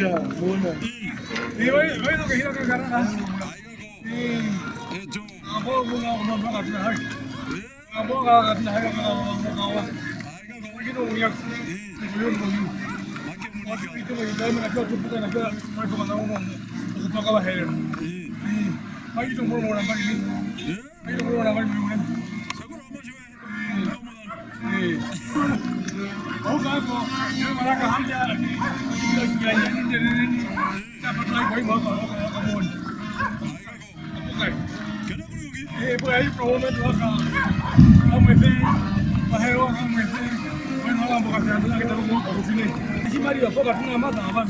Iya, boleh. Iya, itu kehilangan karena. Apa guna apa kata hai? Apa kata hai kawan? Begitu uyak. Belum belum. Waktu itu kita nak bukan nak mereka mana ngomong. Kita kau Ovaherero. Hai itu mulu orang bagi ni. Hai itu mulu orang bagi ni. Oh kamu, yang mana kaham dia? Ini dapat lagi kau mau kamu. Boleh promosi tu kan? Kamu itu, Ovaherero kamu itu, mana orang bukan dia lagi terus mau sini. Si Maria bukan tu nama apa?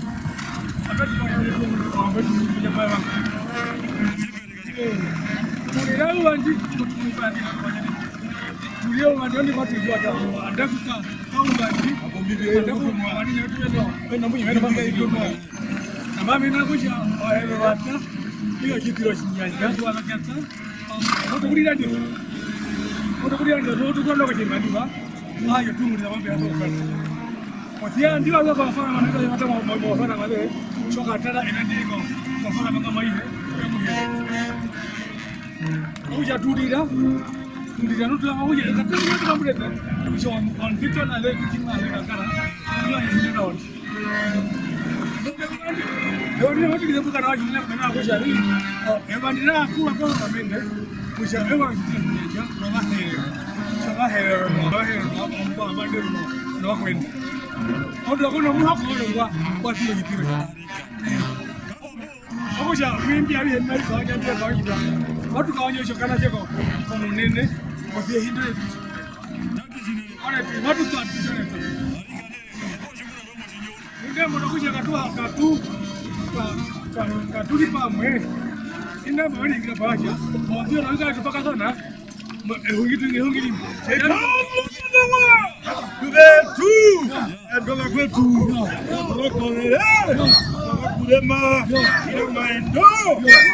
Apa tu yang itu apa tu yang apa? Mungkin lalu anjing tu apa ni apa ni? Dia orang ni mati juga ada kita tahu lagi. Ada pun orang ni tu yang namu yang mana bangsa itu tu. Nama mana aku sih Ovaherero baca. Dia kita siapa tu anak kita. Foto beri dia. Foto beri dia. Foto kan nak macam mana juga. Itu mungkin apa biasa kan. Pasien dia ada apa mana kita yang ada mau apa nama dia. So kata ada energi ko. Apa nama mai. Aku jadi dia. Di dalam tu aku jadi kata dia tu kamu dia. So on kita ada kucing ada kakak. Dia yang ini dah. Dia orang kita bukan orang Cina, mana aku cari. Evan ini aku komen deh. Bisa Evan itu aja. Ovaherero, apa dia nak komen. Aku nak muak orang buat dia gitu. Aku cakap, mimpi hari ini kau jangan dia kau juga. Waktu kau ni sekarang je kau nene, masih hidup. Orang tu, waktu tu ada sana tu. Mungkin mana aku cakap katu di pamwe. Ina mana kita baca. Mungkin orang kaya tu pakai sana. Ehungi tu. Kubetu, endola kwetu, rokolele, kulema, ilemaendo,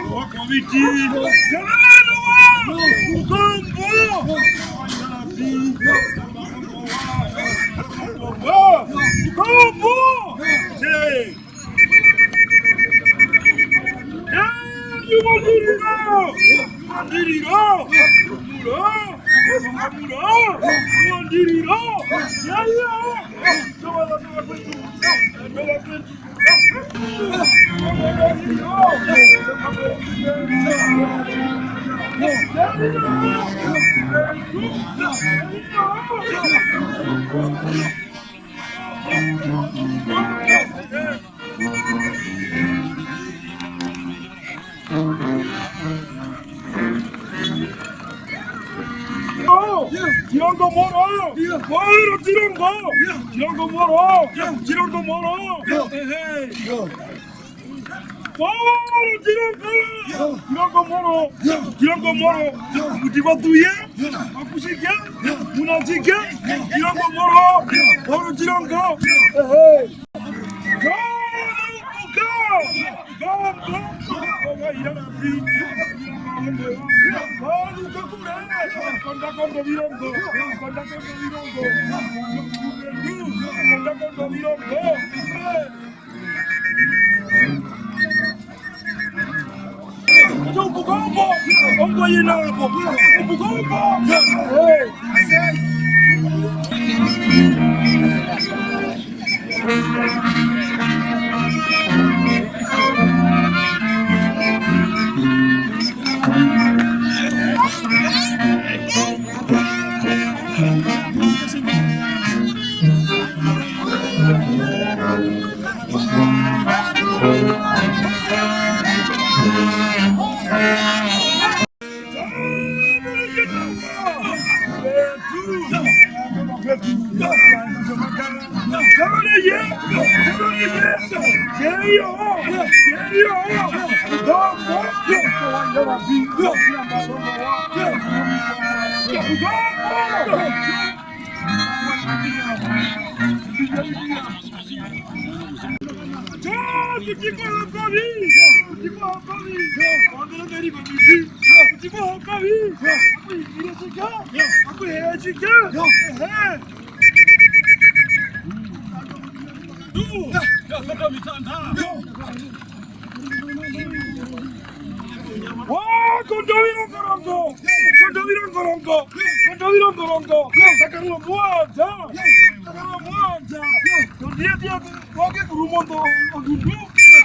wakomiti, jalalo wa, ukombo, ukombo, 지렁도 멀어. 멀어 지렁도 멀어. 지렁도 멀어. 지렁도 멀어. 무지가 두예? 아프시게? 무너지게? 지렁도 멀어. 멀어 지렁도. soto mitanda. Kondovirongorongo. Takarua mwanja. Dia wake kurumondo odundu.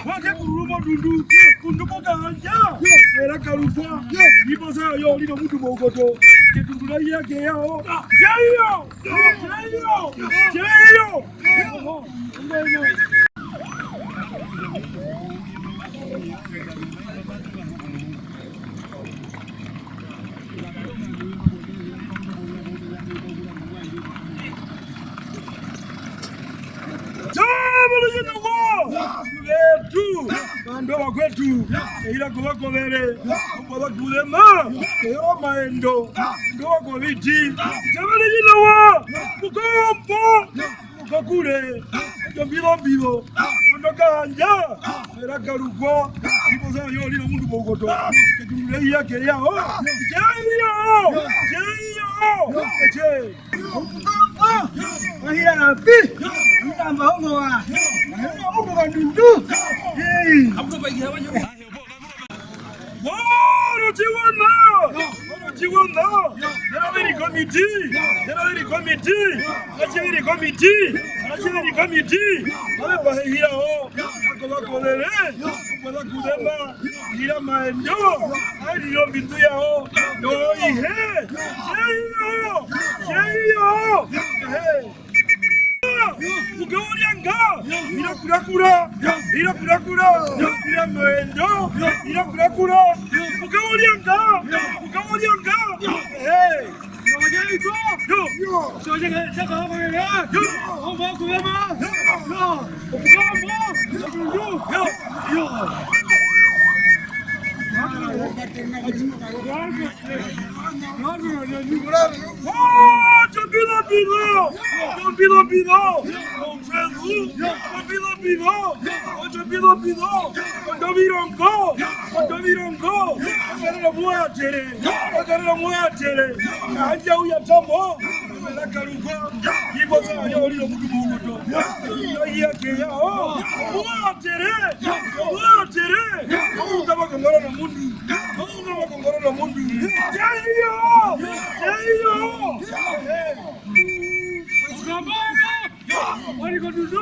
Wake kurumo dundu. Kunduko ganja. Era karufwa. Ibo sa yo lino mutu mogoto. Ketundula yake yao. Jayo. Ndo wakwetu ila kuwakovele kwa kulema ero maendo ndo wako viti jamani jinawa mukombo mukakule mbilo ndokanja era karugwa ipo za yo lino mundu bogoto ketumule yake yao je ahira napi ndamba hongo wa hongo kandudu Hapo baigia wanyo. Jiwana. Nera committee. Ale bahia ho. Akoba kolele. Akoba kudema. Ila maendo. Ali yo bitu ya ho. No ihe. Jeyo. Ukawanyanga ila kurakura ila maendo ila kurakura ukawanyanga yo soje chaka hapo hapo kulema yo What are you going to do?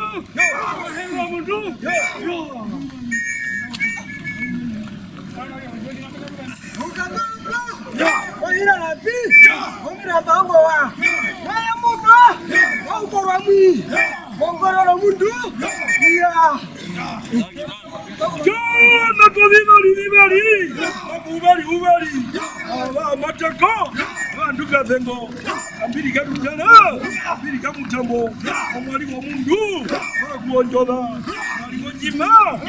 Nduka zengo ambiri kadujana ambiri kamutambo omwali wa mundu kuonjola aliwo jima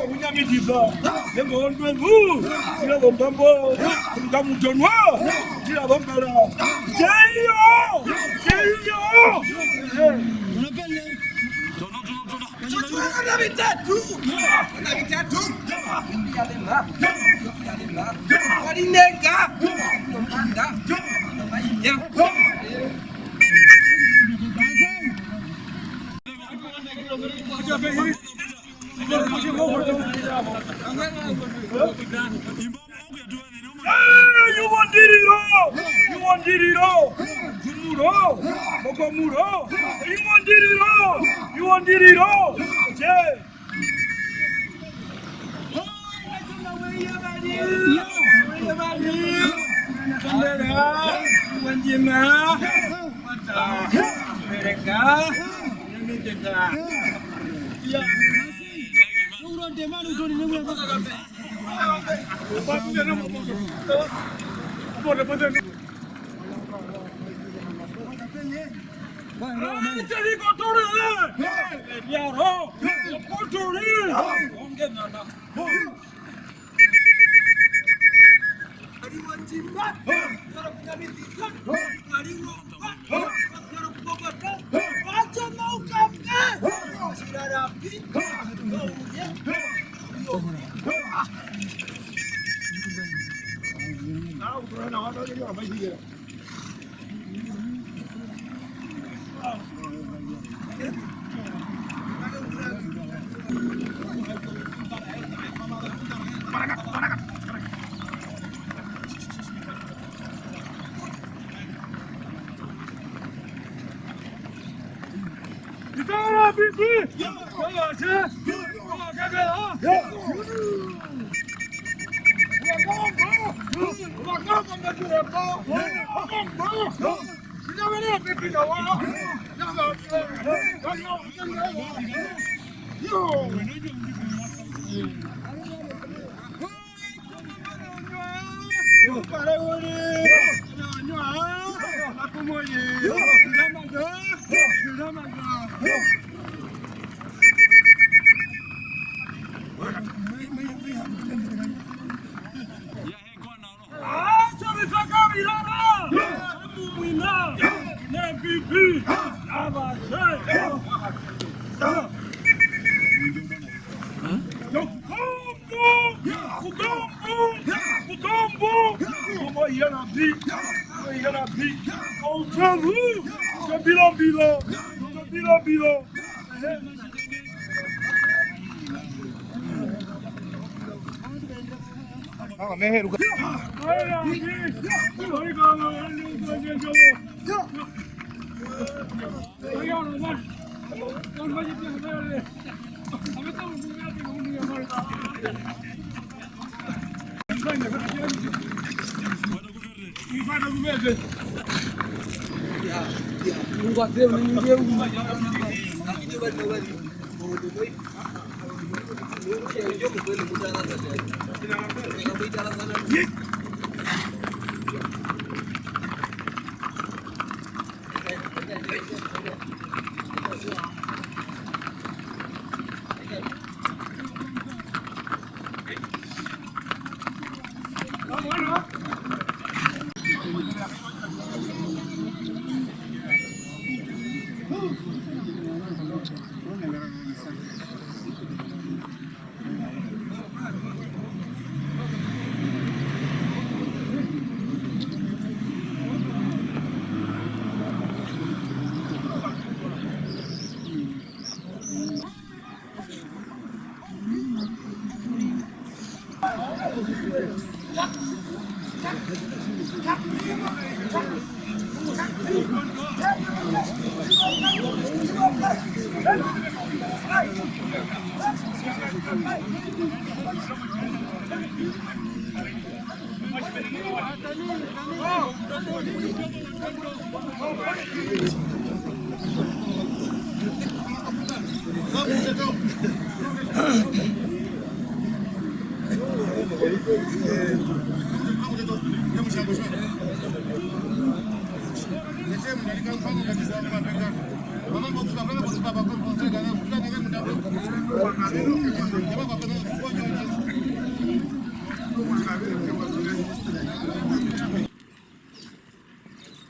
kunyamitiza zengo ondwevu ila bombambo kamutonwa ila bombala jeyo Tuna vitatu walinega nomanda nomainya You want it all. Muro, Mokomuro. You want it all. Yeah.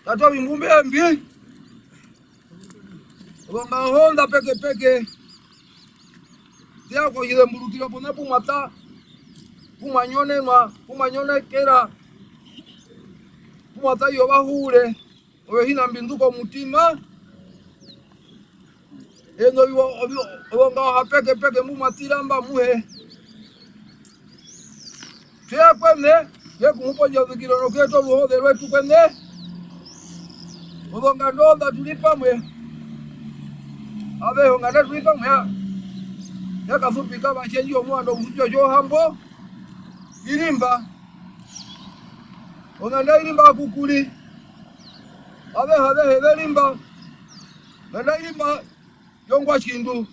Tato ingumbe mbi Wanga honda peke Tia kwa yile mbulukilo pone pumata Pumanyone kera Pumata yoba hure Owe hina mbinduko mutima Eno wanga hapeke mumatiramba muhe Tia kwene Ye kumuponja zikilo noketo luhode lwetu kwene Wanga ndonda tulipa mwe Abe wanga tulipa mwe Yaka fupi kama chenji omwando mfujo jo hambo Ilimba Wanga ilimba kukuli Abe hebe limba Wanga ilimba Yongwa chindu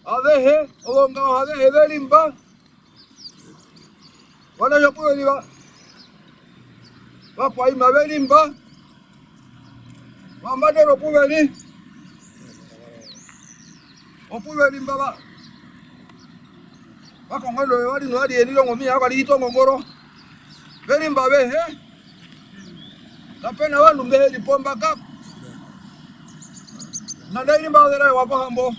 Abe wanga hebe limba Wana yopuwe liba Wakwa ima belimba Wambadero puweli Opuweli mbaba Wakongolo wali nwadi enilo ngomi Wakali hito ngongoro Belimba behe Napena wandu mbehe lipomba kaku Nanda ilimba wadera wako hambo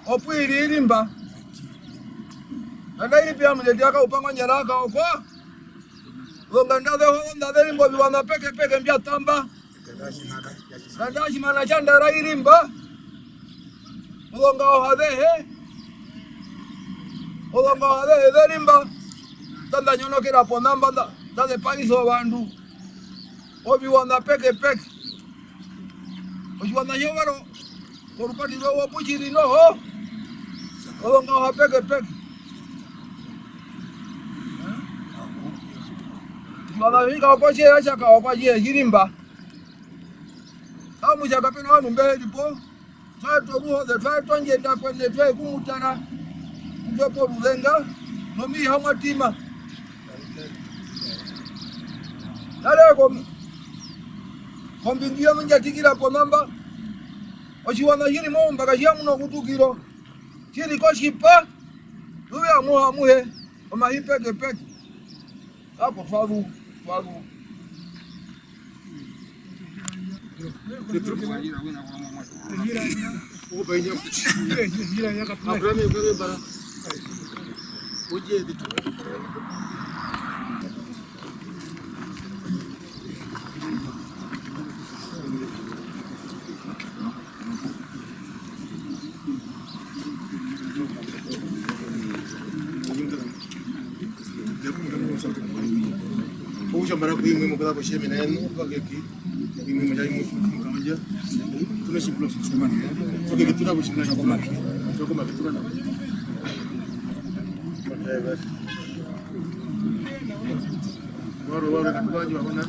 Opuweli ilimba Nanda ilipia mletiaka upanga nyaraka okwa Wonga ndade limbo biwana peke mbia tamba Nandashi mana chanda ra ilimba Wonga ohadehe limba Tanda nyono kira ponamba Tade paiso wandu Obi wana peke Oshwana yowaro. Korupati rowo puchiri no ho. Olonga ha peke. Oshwana yika okoshi acha ka opaji hirimba. Amu chaka peno wanu mbele po. Twa to ruho de twa to njenda kwene twa kumutara. Ndopo ruzenga. Nomi hamwa tima. Nale kombingia munjatikira po namba. Oshwana hiri mo mbaga yamuno kutukiro. Hiri koshipa. Lube amuhe. Omahi peke. Hapo twaru. Mara kuimwe mukala ko sheme nenu bageki imwe mujai mu kanja tuna simplo sumani so ke tuna ko shimla ko maki so ko maki tuna waro ka tubaji wa hona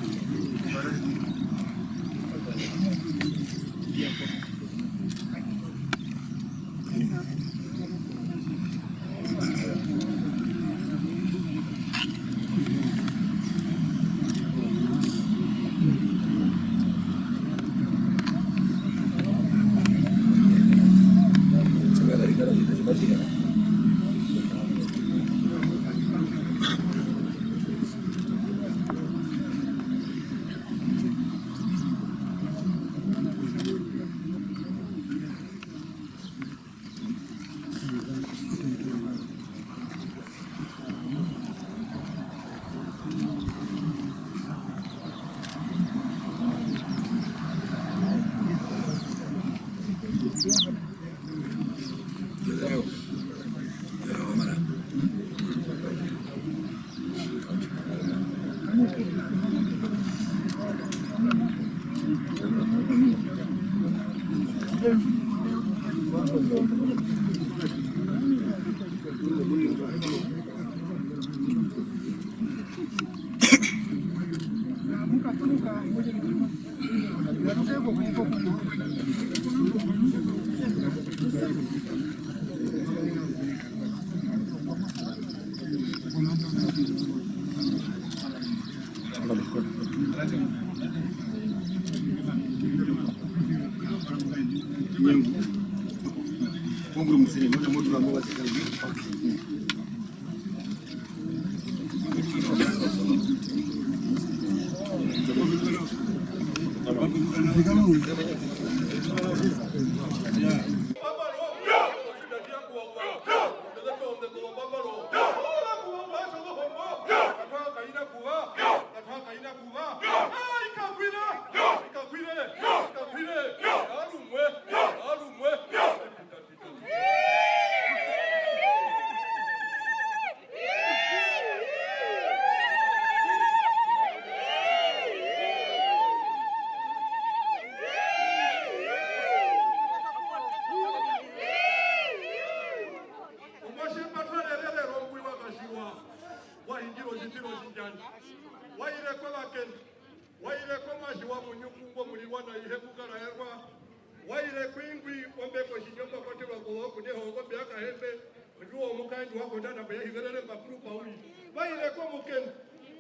waire kwingwi ombeko shinyomba kote wako kuneho ngombe akahembe nduo mukaindi wako ndana bya hiverere makuru pauli waire ko muken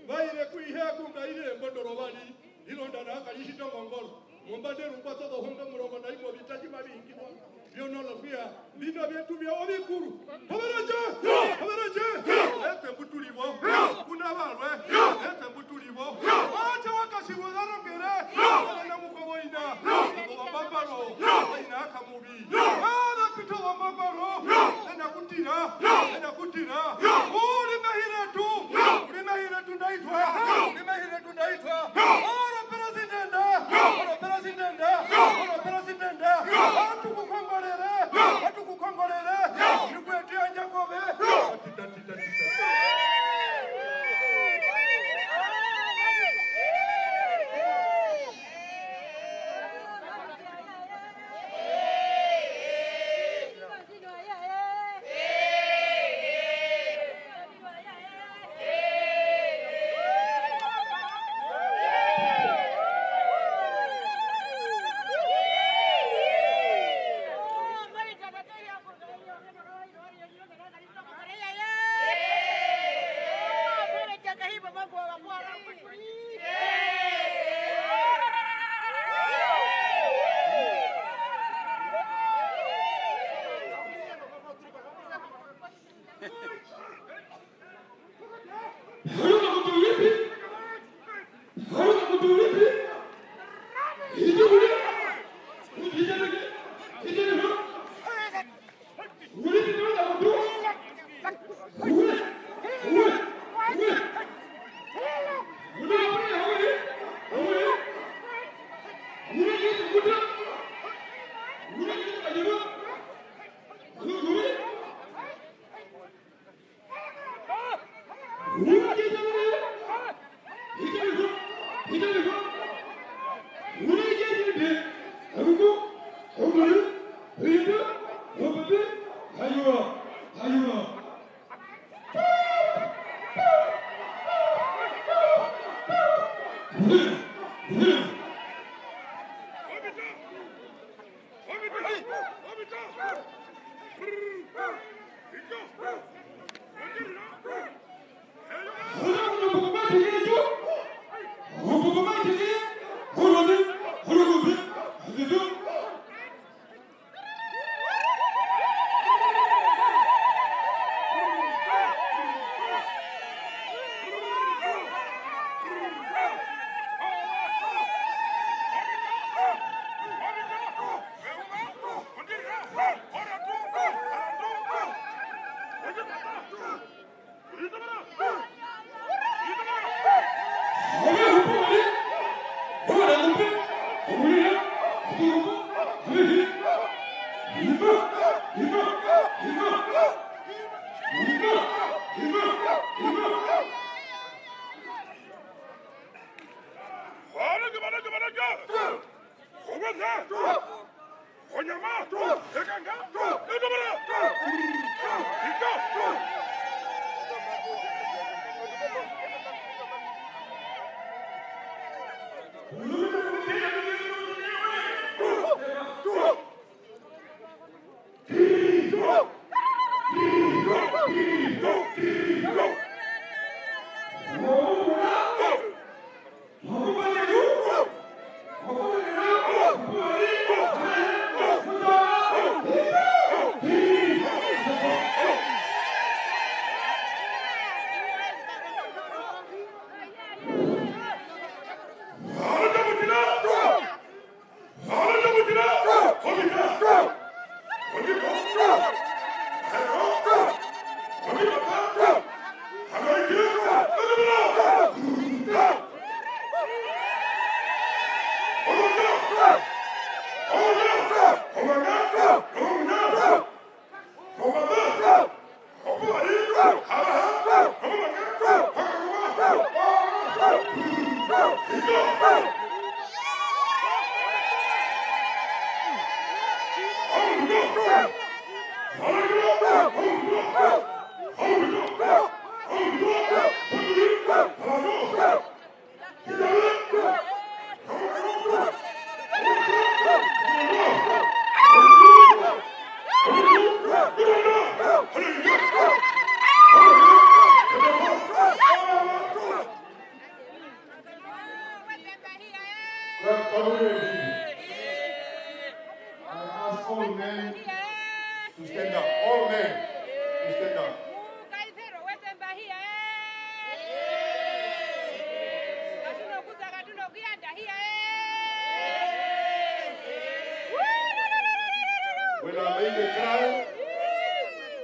waire kuihe kungaire mbondoro bali hilo ndana akalishito ngongoro mumbade rumba todo honga murongo na imo bitaji mali ingwa byonono pia bino byetu bya obikuru habaraje ete mbutulibo kuna balwe ete mbutulibo acha wakashiwo zarongere na mukoboinda bambaro ina akamubi ana pito bambaro ena kutira uri mahiretu ndaitwa ora presidente atukukombolere nikwetia njakobe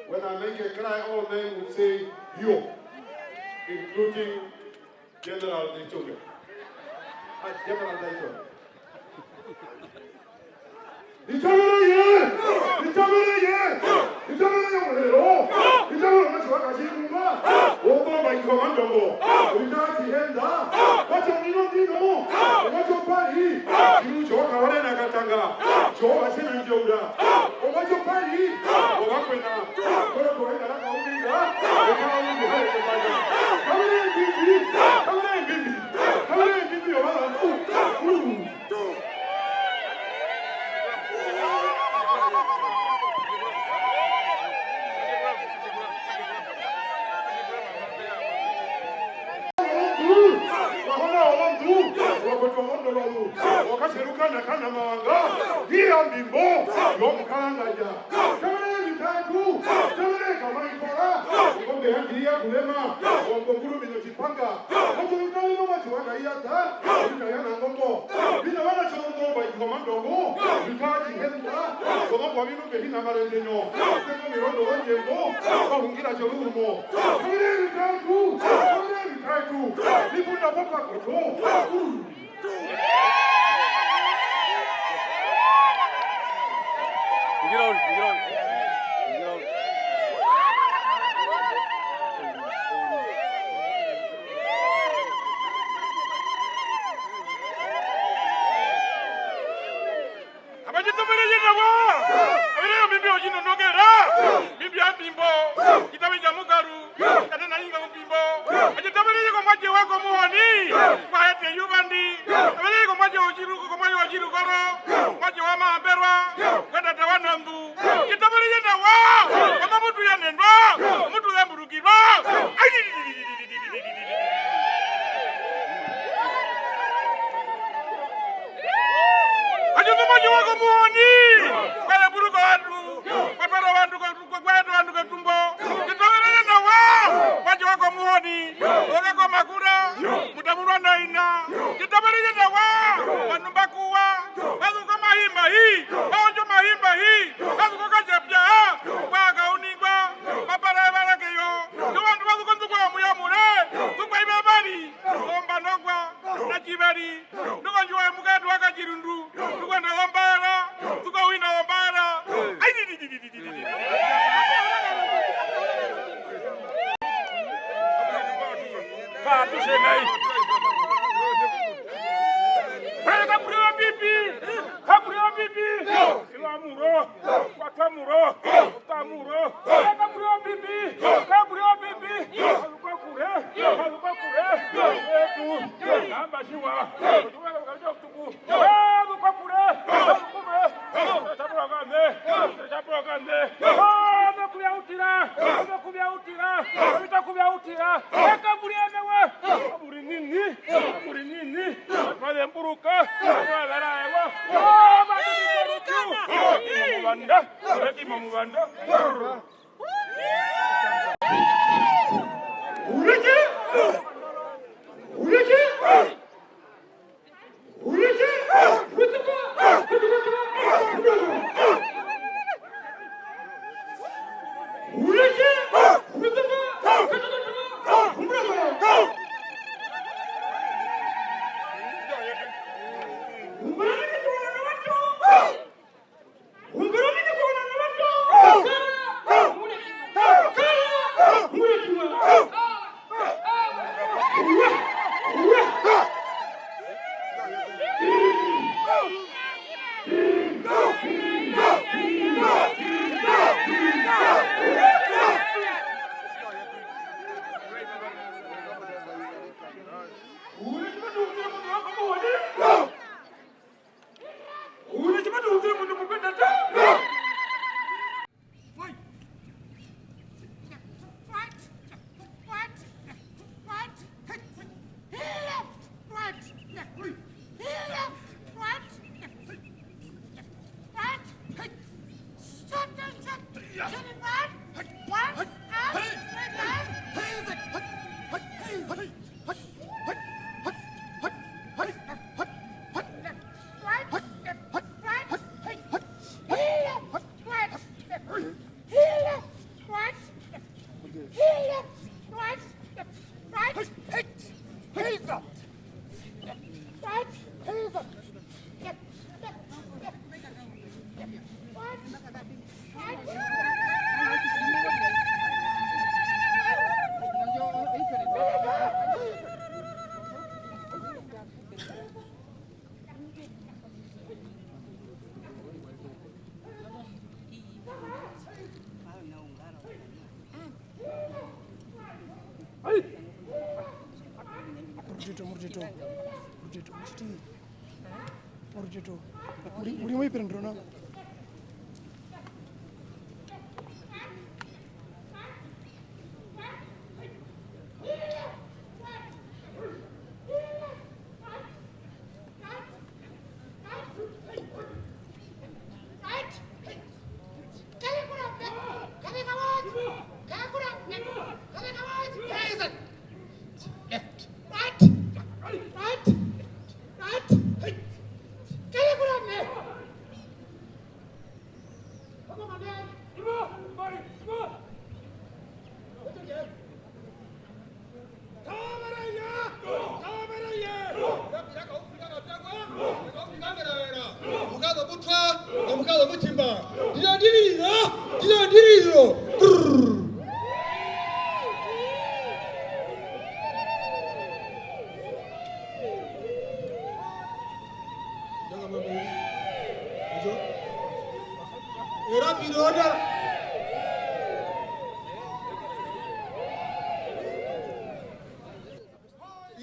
When I make a cry, all men would say, yo, including General Dayton. General Dayton. Kwa wajiruko kama wajirukoro maji wa maberwa kwenda tawanambu kitabali yenda wa kama mtu yanendwa mtu yamburukirwa ajumbe maji wako muoni kwa buruko watu patara watu kwa watu katumbo kitabali yenda wa maji wako muoni kwa makura mutamurwa naina kitabali yenda wa wanumbakuwa bazu kama himba hii bazo mahimba hii bazu kokajapya waga uningwa mapara barake yo nwandu bazu konduko muyamure tukwa ibabari omba nogwa na kibari ngonjwa mugadu wakajirundu tukwenda lombara tukawina lombara Fatu senai Kabrio bibi Ilamuro Watamuro Tamuro Kabrio bibi Alukakure Etu Nambashiwa Alukakure Tabrogande Kubiautira Kaburianewa Burinini Pale mburuka Walaewa Mamubanda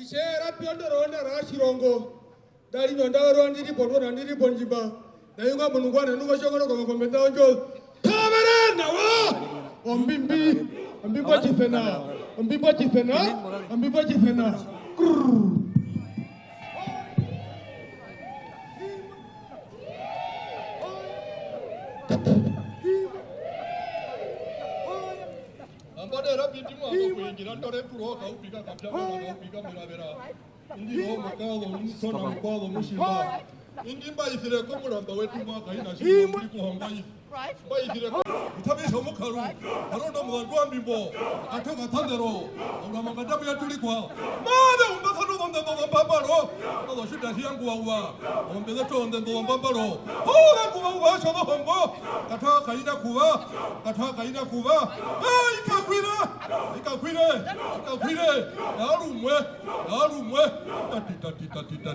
Ishera piondo ronda rashirongo Dari mandaro andiri bono andiri bonjiba. Na yunga munungwana nungo shongoro kwa komenda onjo. Kamera na wa. Ombimbi. Ombimbo chifena. Ombimbo chifena. Ombimbo chifena. Ambade rabiti mu abo kuingira ndore turo ka upika kapya mu upika mirabera. Indi ro makalo nsona mkwalo mushiba. Indi mbayithire ko mulamba wetu mwaka ina shi muri kuhombayi. Mbayithire ko utabisha mukaru. Arondo mwandu ambimbo. Ataka tandero. Anga makadabu ya tulikwa. Mada umbasano donde ndo mbambaro. Ndo shida yangu wa. Ombele to ndo mbambaro. Hola kuwa shodo hombo. Ataka ina kuwa. Ataka ina kuwa. Ikakwire. Narumwe. Tati.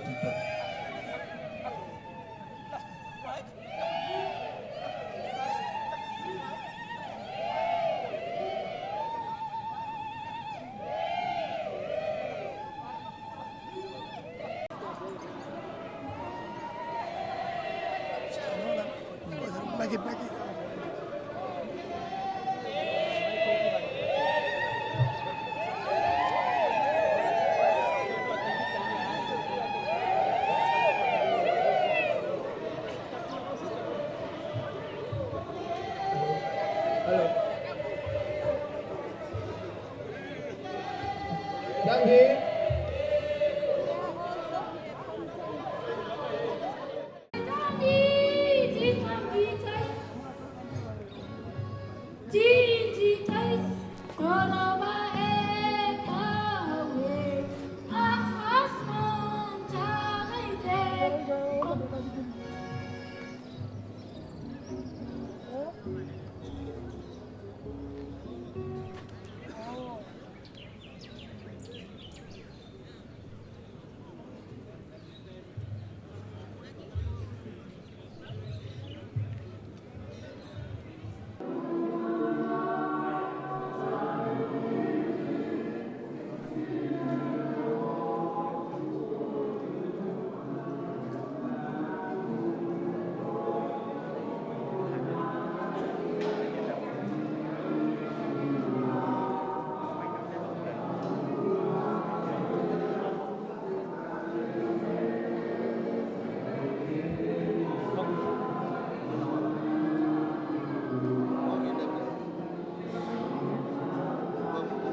Lagi.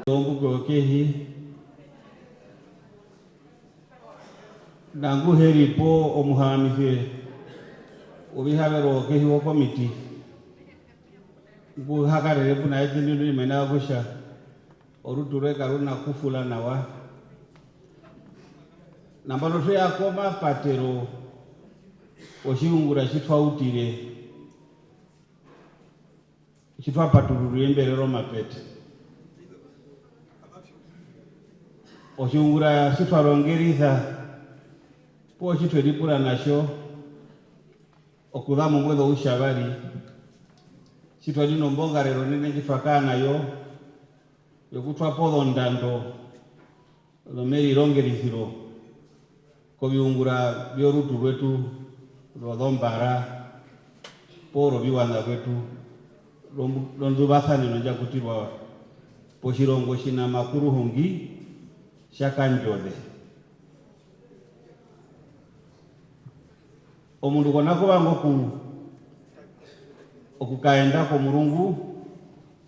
Ombugo kehi nangu heri po omuhamife obihabero kehi wo komiti bu hakarere buna ekindinu imena gusha oruture karuna kufula nawa nambalo twe akoma patero oshingura chitwautire chitwa patururu emberero mapete oshungura chitwarongerisa po chitwedipura nasho okudhamu mwetho ushabari chitwadino mbongarero nene chitwakaa nayo yokutwa podho ndando lomeri rongerisiro kobiungura byorutu rwetu rodhombara poro biwanda kwetu lonzubasani nonja kutirwa poshirongo shina makuru hongi shakanjode omundu konako bango okukaenda ko Mulungu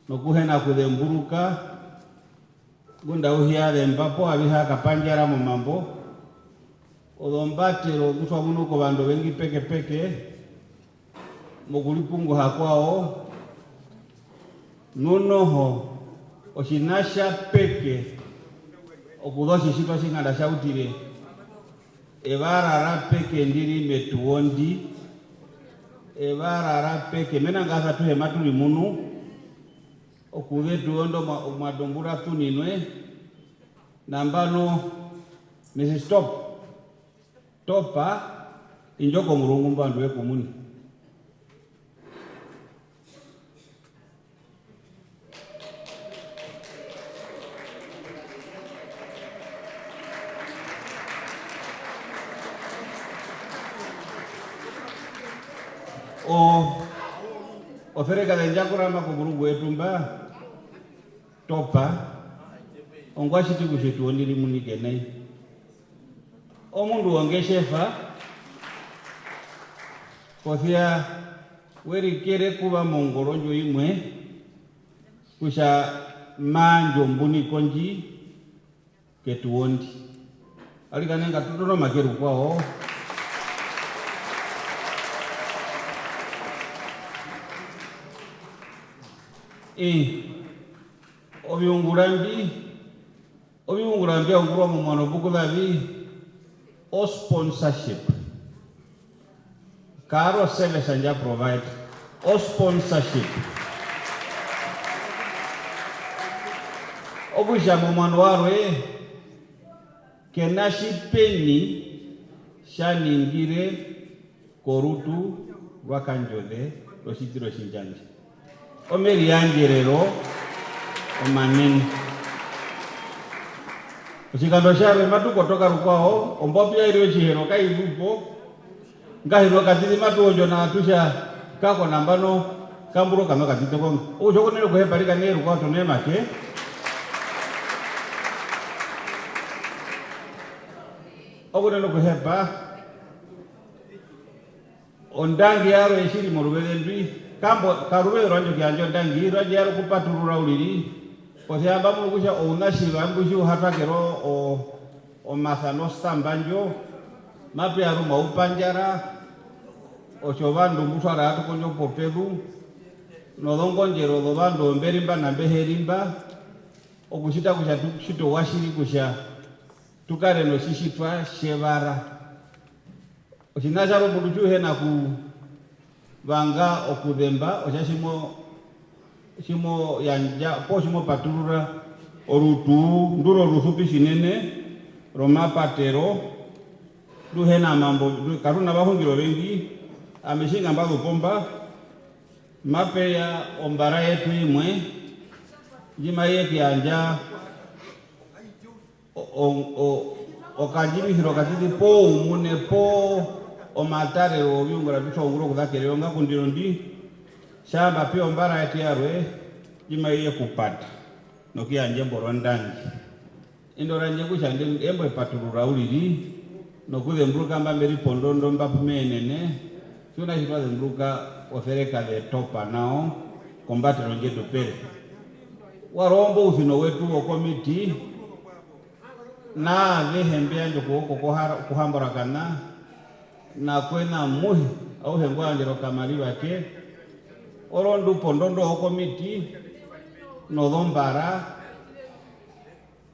nokuhena kuthemburuka gunda uhiare mbapo abiha kapanjara mu mambo odhombatero gutwa muno ko bando bengi peke mugulipungu hakwao nunoho oshinasha peke okudoshi shitwa shinganda shautire ebarara peke ndiri metuondi ebarara peke mena ngasa tuhe matuli munu okuve tuondo madombura tuninwe nambano Mrs. Topa injoko Mulungu mbandu we komuni ofereka lenjakurama kuburugu wetumba topa ongwashiti kushitu ondiri munike nai omundu ongeshefa kothia werikere kuba mongoronjo imwe kusha manjo mbuni konji ketuondi alikanenga tutono makeru kwao obiungurambi ongurwa mu mwana buku davi o sponsorship karo sele sanja provide o sponsorship obusha mu mwana warwe kenashi peni shaningire korutu wakanjole rositiro shinjanje omeri yangerero omaneni usikando shawe matuko toka rukwao ombopia iliyo chihero kailupo ngahiro katili matuojo na atusha kako nambano kamburo kama katito konga ushoko nilo kuhepa lika neru kwa tonema ke oku nilo kuhepa ondangi yaro eshiri morubele ndui kambo karube ronjo kianjo ndangi roje yaro kupaturura uliri kosi ambamu kusha onashiva mbushu hatakero o masano stambanjo mapi aruma upanjara ochobandu mbushara hatu konyo popelu nodongonjero dobando mberimba na mbeherimba okushita kusha tukushito washiri kusha tukare no shishitwa shevara oshinacharo buduchuhe na ku vanga okudemba oshashimo shimo yanja po shimo paturura orutu nduro rusupi shinene roma patero duhena mambo karuna bahungiro bengi ameshinga mbazo pomba mape ya ombara yetu imwe jima yetu yanja okajimi hirokatiti po umune po omatare obyungura bitonguro kudakere nga kundiro ndi shamba pia ombara yetu yarwe jima ye kupata nokiyanje borondangi indoranje kushande embo paturura uliri nokuze mbruka mbamberi pondondo mbapumenene tuna shitwaze mbruka ofereka le topa nao kombate ronje tupere warombo usino wetu okomiti na vehembea njoko kuhambora kana na kwena muhi au hengwa njero kamari wake orondu pondondo okomiti nodombara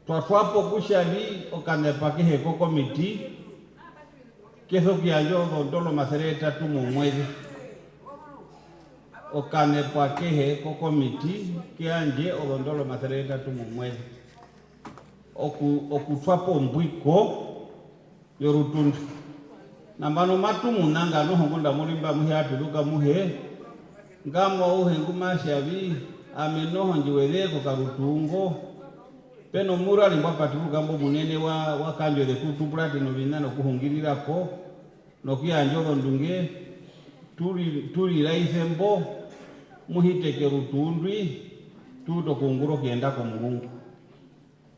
twatwapo kushali okanepa kehe kokomiti keso kianjo ndolo masereta tu mumwezi okanepa kehe kokomiti kianje ndolo masereta tu mumwezi okutwapo mbwiko yorutundu nambano matumu nanga no hongonda mulimba muhe atuluka muhe ngamo uhengu mashavi amenoho njiwele ko karutungo peno mura limba patuluka mbo munene wa kanjo de kutubulati no binano kuhungirirako no kianjo ndunge turi raisembo muhiteke rutundwi tuto kunguro kienda ko Mungu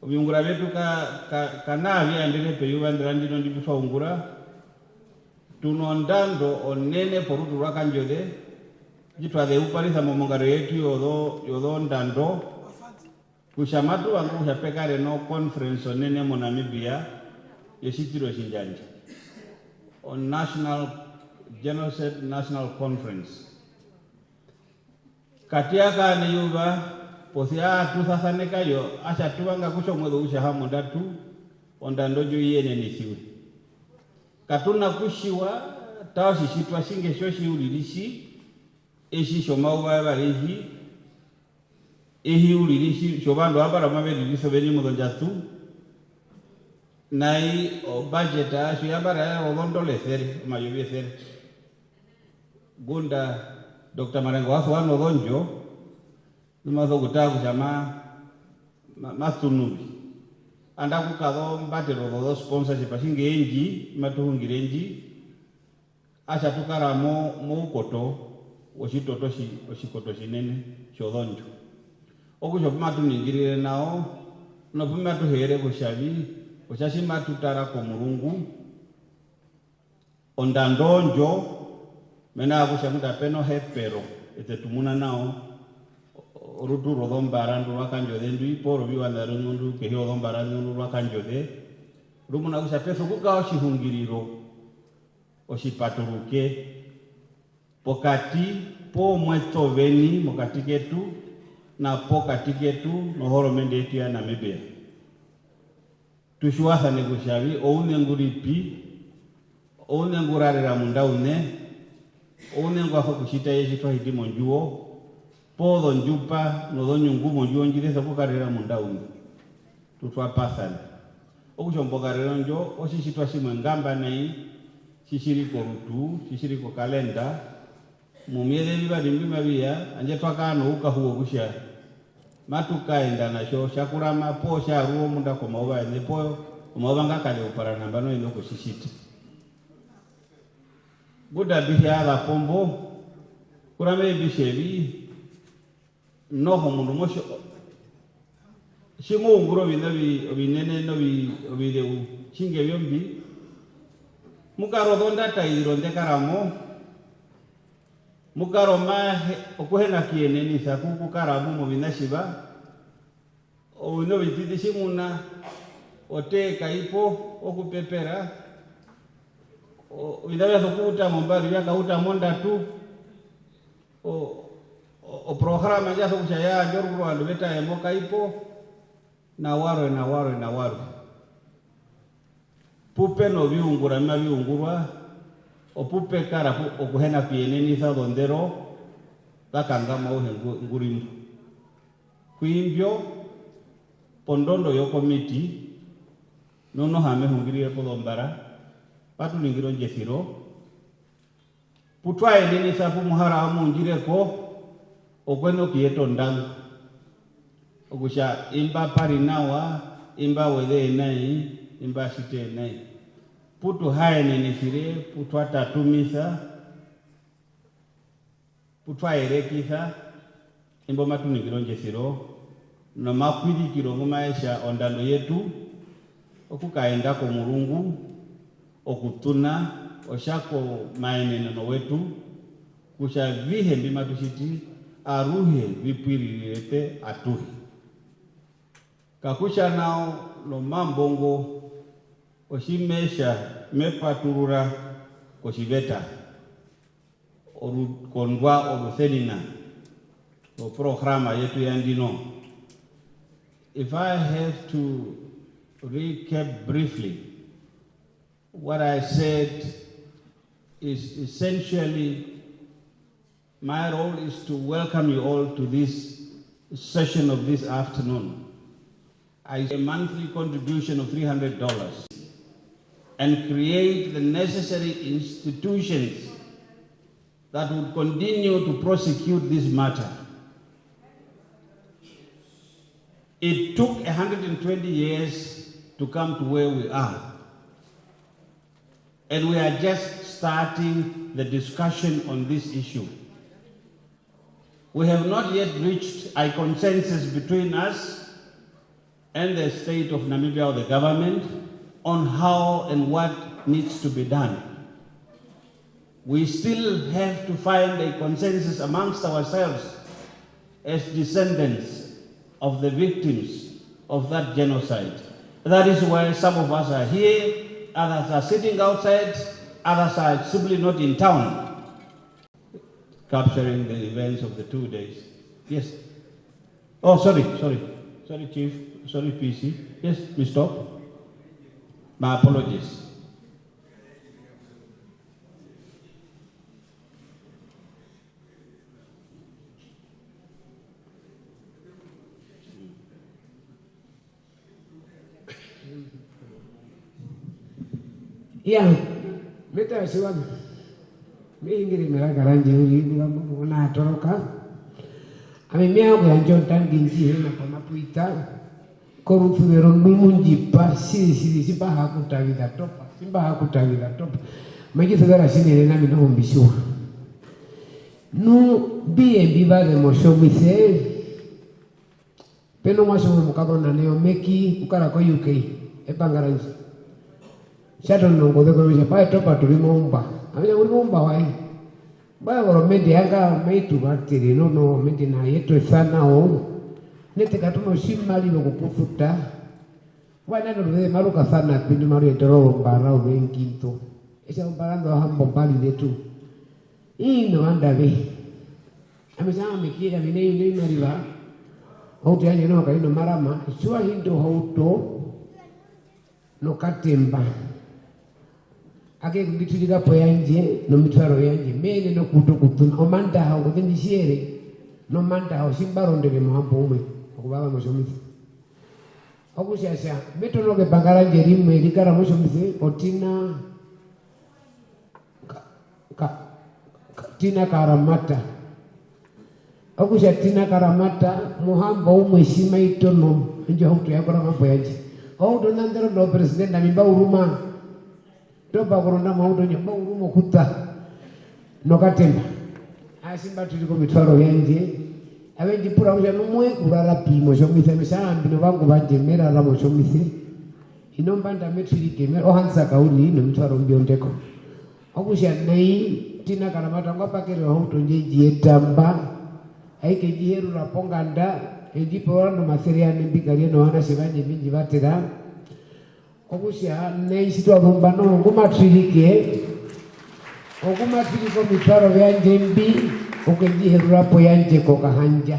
obyungura betu kanavi andele peyuba ndandino ndibifwa ungura tunondando onene porutu rwakanjode jitwade upalisa momongaro yetu yodo ndando kushamatu wangu kushapekare no conference onene mo Namibia yeshitiro shinjanja on national genocide national conference katiaka ni yuba posia tusasaneka yo acha tuwanga kusho mwedo usha hamu ndatu ondandojo yene nisiwe katuna kushiwa tawashi shitwa shinge shoshi ulilishi eshi shomauwa barihi ehi ulilishi shobando abara mabedi lisobeni mudonjatu nai budget ashu yabara olondole seri mayobe seri gunda Dr. Marengo waso wano gonjo numazo kutaku chama masunubi anda kukado mbatero do sponsorship ashinge enji matuhungire enji acha tukara mo koto oshikoto shinene shodonjo okusho matu ningirire nao no pumatu here kushabi oshashima tutara ko murungu ondandonjo mena akushamuta peno hepero etetumuna nao rutu rodombara ndu wakanjode ndu iporo biwanda rundu kehi rodombara ndu wakanjode rumuna kushapeso kuka oshihungiriro oshipaturuke pokati po mweto veni mokati ketu na pokati ketu nohoro mende yetu ya Namibia tushuasa negushavi oune nguripi oune ngurarira mundaune oune ngwafo kushita yeshi twahiti monjuo podho njupa nodho nyungu monjuo njiresa kukarira mundaune tutwa pasani okushombokarira njo oshishitwa shimwe ngamba nei shishiriko rutu shishiriko kalenda mumiele biba bia anje twakano ukahuo kusha matukaenda nasho shakurama po sharuo munda ko mauba nepo mauba ngakale upara namba no ino kushishita buda bihara pombo kurame bishebi noho mundu mosho shimo nguro binene no bideu chinge byombi mukaro donda taironde karamo mukaro mahe okuhena kieneni sakuku karamu mu binashiba ono bitidi shimuna oteka ipo okupepera idaweza sokuta mombari yakauta monda tu o programa ya sokushaya njoruro andu beta emoka ipo na waro pupe no biungura ma biungurwa opupe kara okuhena pieneni sa dondero bakanga mauhe ngurimu kuimbyo pondondo yo komiti nono hame hungirire podombara patu lingiro njesiro putwa eneni sa pumuhara amunjire ko okweno kieto ndang ogusha imba parinawa imba wede nai imba shite nai putu hae nenisire putwa tatumisa putwa erekisa imbo matuni kironje siro no makwidi kirongo maisha ondando yetu okukaenda ko murungu okutuna oshako maeneno wetu kusha vihe mbima tushiti aruhe vipirirete atuhi kakusha nao no mambongo oshimesha mepaturura koshiveta orukondwa orusenina o programa yetu yandino. If I have to recap briefly, what I said is essentially my role is to welcome you all to this session of this afternoon. A monthly contribution of $300 and create the necessary institutions that would continue to prosecute this matter. It took 120 years to come to where we are. And we are just starting the discussion on this issue. We have not yet reached a consensus between us and the state of Namibia or the government on how and what needs to be done. We still have to find a consensus amongst ourselves as descendants of the victims of that genocide. That is why some of us are here, others are sitting outside, others are simply not in town, capturing the events of the 2 days. Yes. Oh, sorry, Chief. Sorry, PC. Yes, we stop. My apologies. Yeah, meta siwan. Mingiri mera garanji uri na toroka. Ami miao ganjon tanginji na kama puita. Korufu veron munji pa si baha kutawida topa. magizagara shinere nami no mbishwa nu BNB bale moshomise peno mwasho mukado na neo meki ukara ko UK epangaranji shato nongo deko meja pa topa tulimomba amenya ulimomba wai ba woro mende anga meitu batiri no mende na yeto sana o nete katuno shimali no kupufuta wana ndo maruka sana pindu maru etoro barao benkinto esa mbarando hambo bali letu ino andabe amesema mikira vile ile mariva auto yaje no kaino marama sua hindo auto no katemba ake kugitirika poyanje no mitwaro yanje mene no kutukutu omanda ha ngindishere no manda ha simbarondere muhambo umwe okubaba moshomizi okushasha metono ke bangaranje rimwe likara moshomizi otina tina karamata okushatina karamata muhambo umwe shima itono nje hutu yakora mambo yaje auto nandero no president na mimba uruma toba koronda mauto nyamba urumo kuta no katemba asimba tuliko mitwaro yanje abenji pura uja numwe kurara pimo shomise mishambi no bangu banje mera ramo shomise inombanda metrike mera ohansa kauli no mitwaro mbiondeko okusha nei tina karamata ngapakere auto njeji etamba aike jiheru raponganda ejipo wana maseriani mbikarie no wana shibanje minji batera okusha nei sitwa bombano ngumatrike mitwaro byanje mbi ukejiheru rapo yanje kokahanja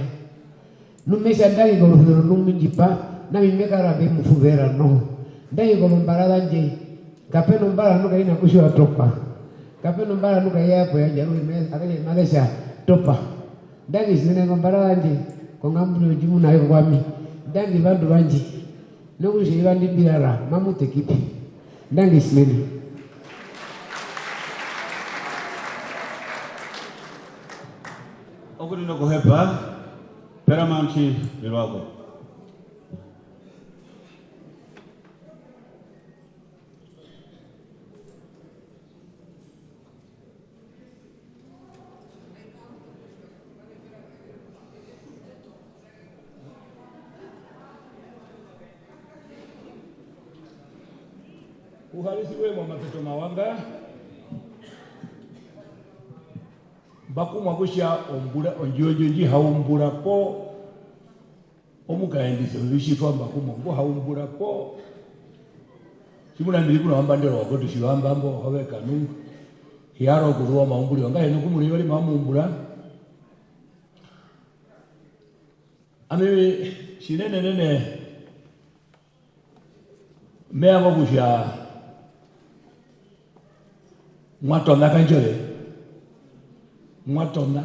numesha ndai golofero numinjipa na mimeka rabe mufuvera no ndai golombarala nje kapeno mbara nuka ina kushwa topa kapeno mbara nuka yapo ya jaru akaje malesha topa ndagi sinene ngombara nje kongambu jimu nayo kwami ndagi bandu banje nokushe bandi birara mamute kipi ndagi sinene okuri no kuhepa Paramount Chief Bilwago. Uhalisi wema mapeto mawanga baku mwakusha ombura onjojonji haumbura ko omukaendise bishitwa baku mwangu haumbura ko simula ndiri kuna ambandero wakoto shibamba mbo haweka nu hiaro kuruwa maumburi wangahe nukumuri wali mamumbura ame shinene nene mea mwakusha mwatona kanjole mwatona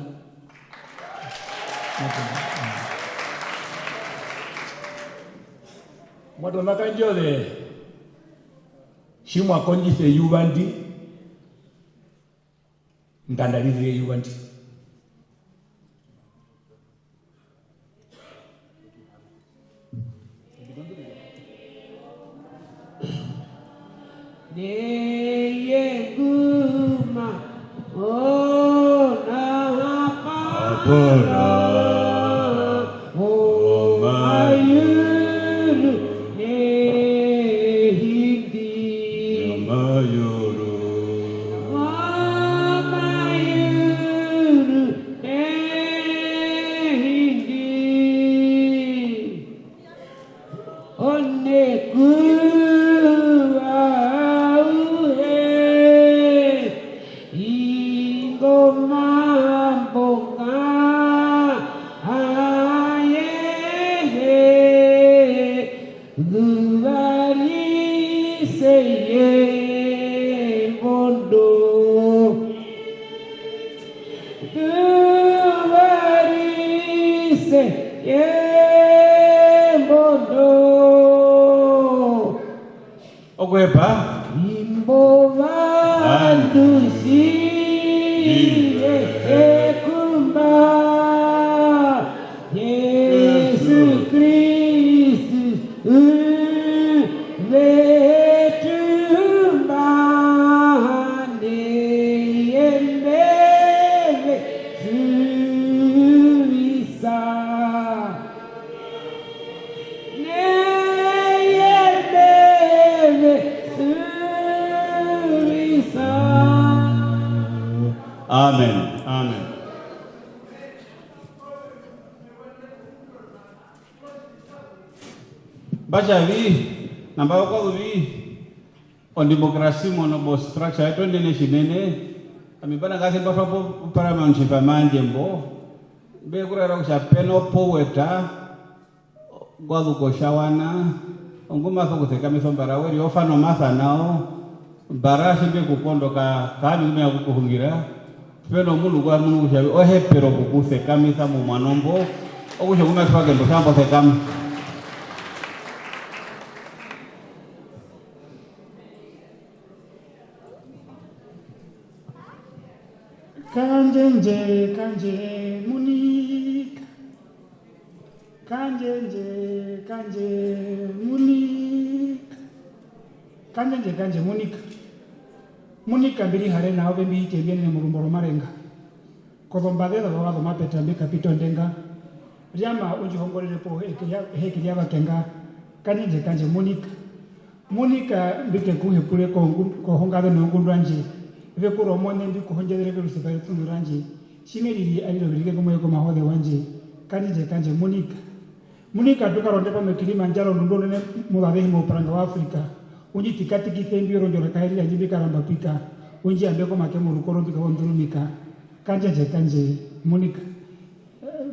kanjole shimwa konjise yubandi ndandalize yubandi Neye guma ona hapara o mayuru nehindi mayuru nehindi oneku Ogwepa imbo vandusi ekumba Yesu Kristu vetumbane Amen. Amen. Baca nambah kau on demokrasi monobo structure itu ndene shinene kami bana kasi bafa para manshipa manjembo be kurara kushapeno poweta gwadu koshawana onguma sokuse kami sombara weri ofano masa nao barashi be kukondoka kani ume kukuhungira peno mulu kwa mulu kushabi ohe pero kukuse kami samu manombo okusha kuna twage ndo sambo se kami Kanje munika kanje munika mbili hare na obe mbi tebyen ne murumboro marenga kobombadela baba mapeta mbi kapito ndenga ryama unji hongolele po heki yaba kenga kanje munika mbike kuhe kule ko hongabe no ngundwanje ve kuro mone mbi ko honjere ke rusika tunuranje shimeriri alilo birike ko moyo ko mahode wanje kanje munika tukaronde pa Kilimanjaro ndono ne mubabe mu pranga wa Afrika unji tikati kifembi ronjo kairi anjibi karamba pika unji ambeko makemo rukoro pika wondurumika kanje munika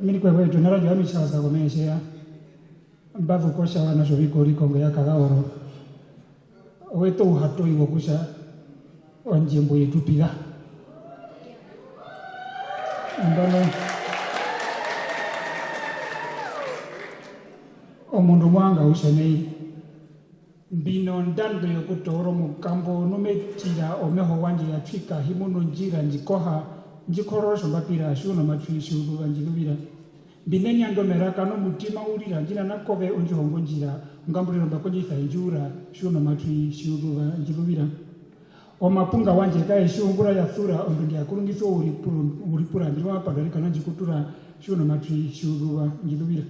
mini kwa wetu narajo amisha za komesha mbavu kosha wana shobiko rikongo ya kagaoro wetu hatoi wokusha wanjembo yetu pila ndono omundu mwanga ushenei mbino ndando yokutoro mukambo numetira omeho wanje yatwika himuno njira njikoha njikorosho mbapira shuno matwishu njilubira binenya ndomeraka no mutima urira njina nakobe onjihongo njira ngambuliro mbakonyisa njura shuno matwishu njilubira omapunga wanje kae shungura ya thura ondundi akurungiso uripura ndiro apadarika nanjikutura shuno matwishu njilubira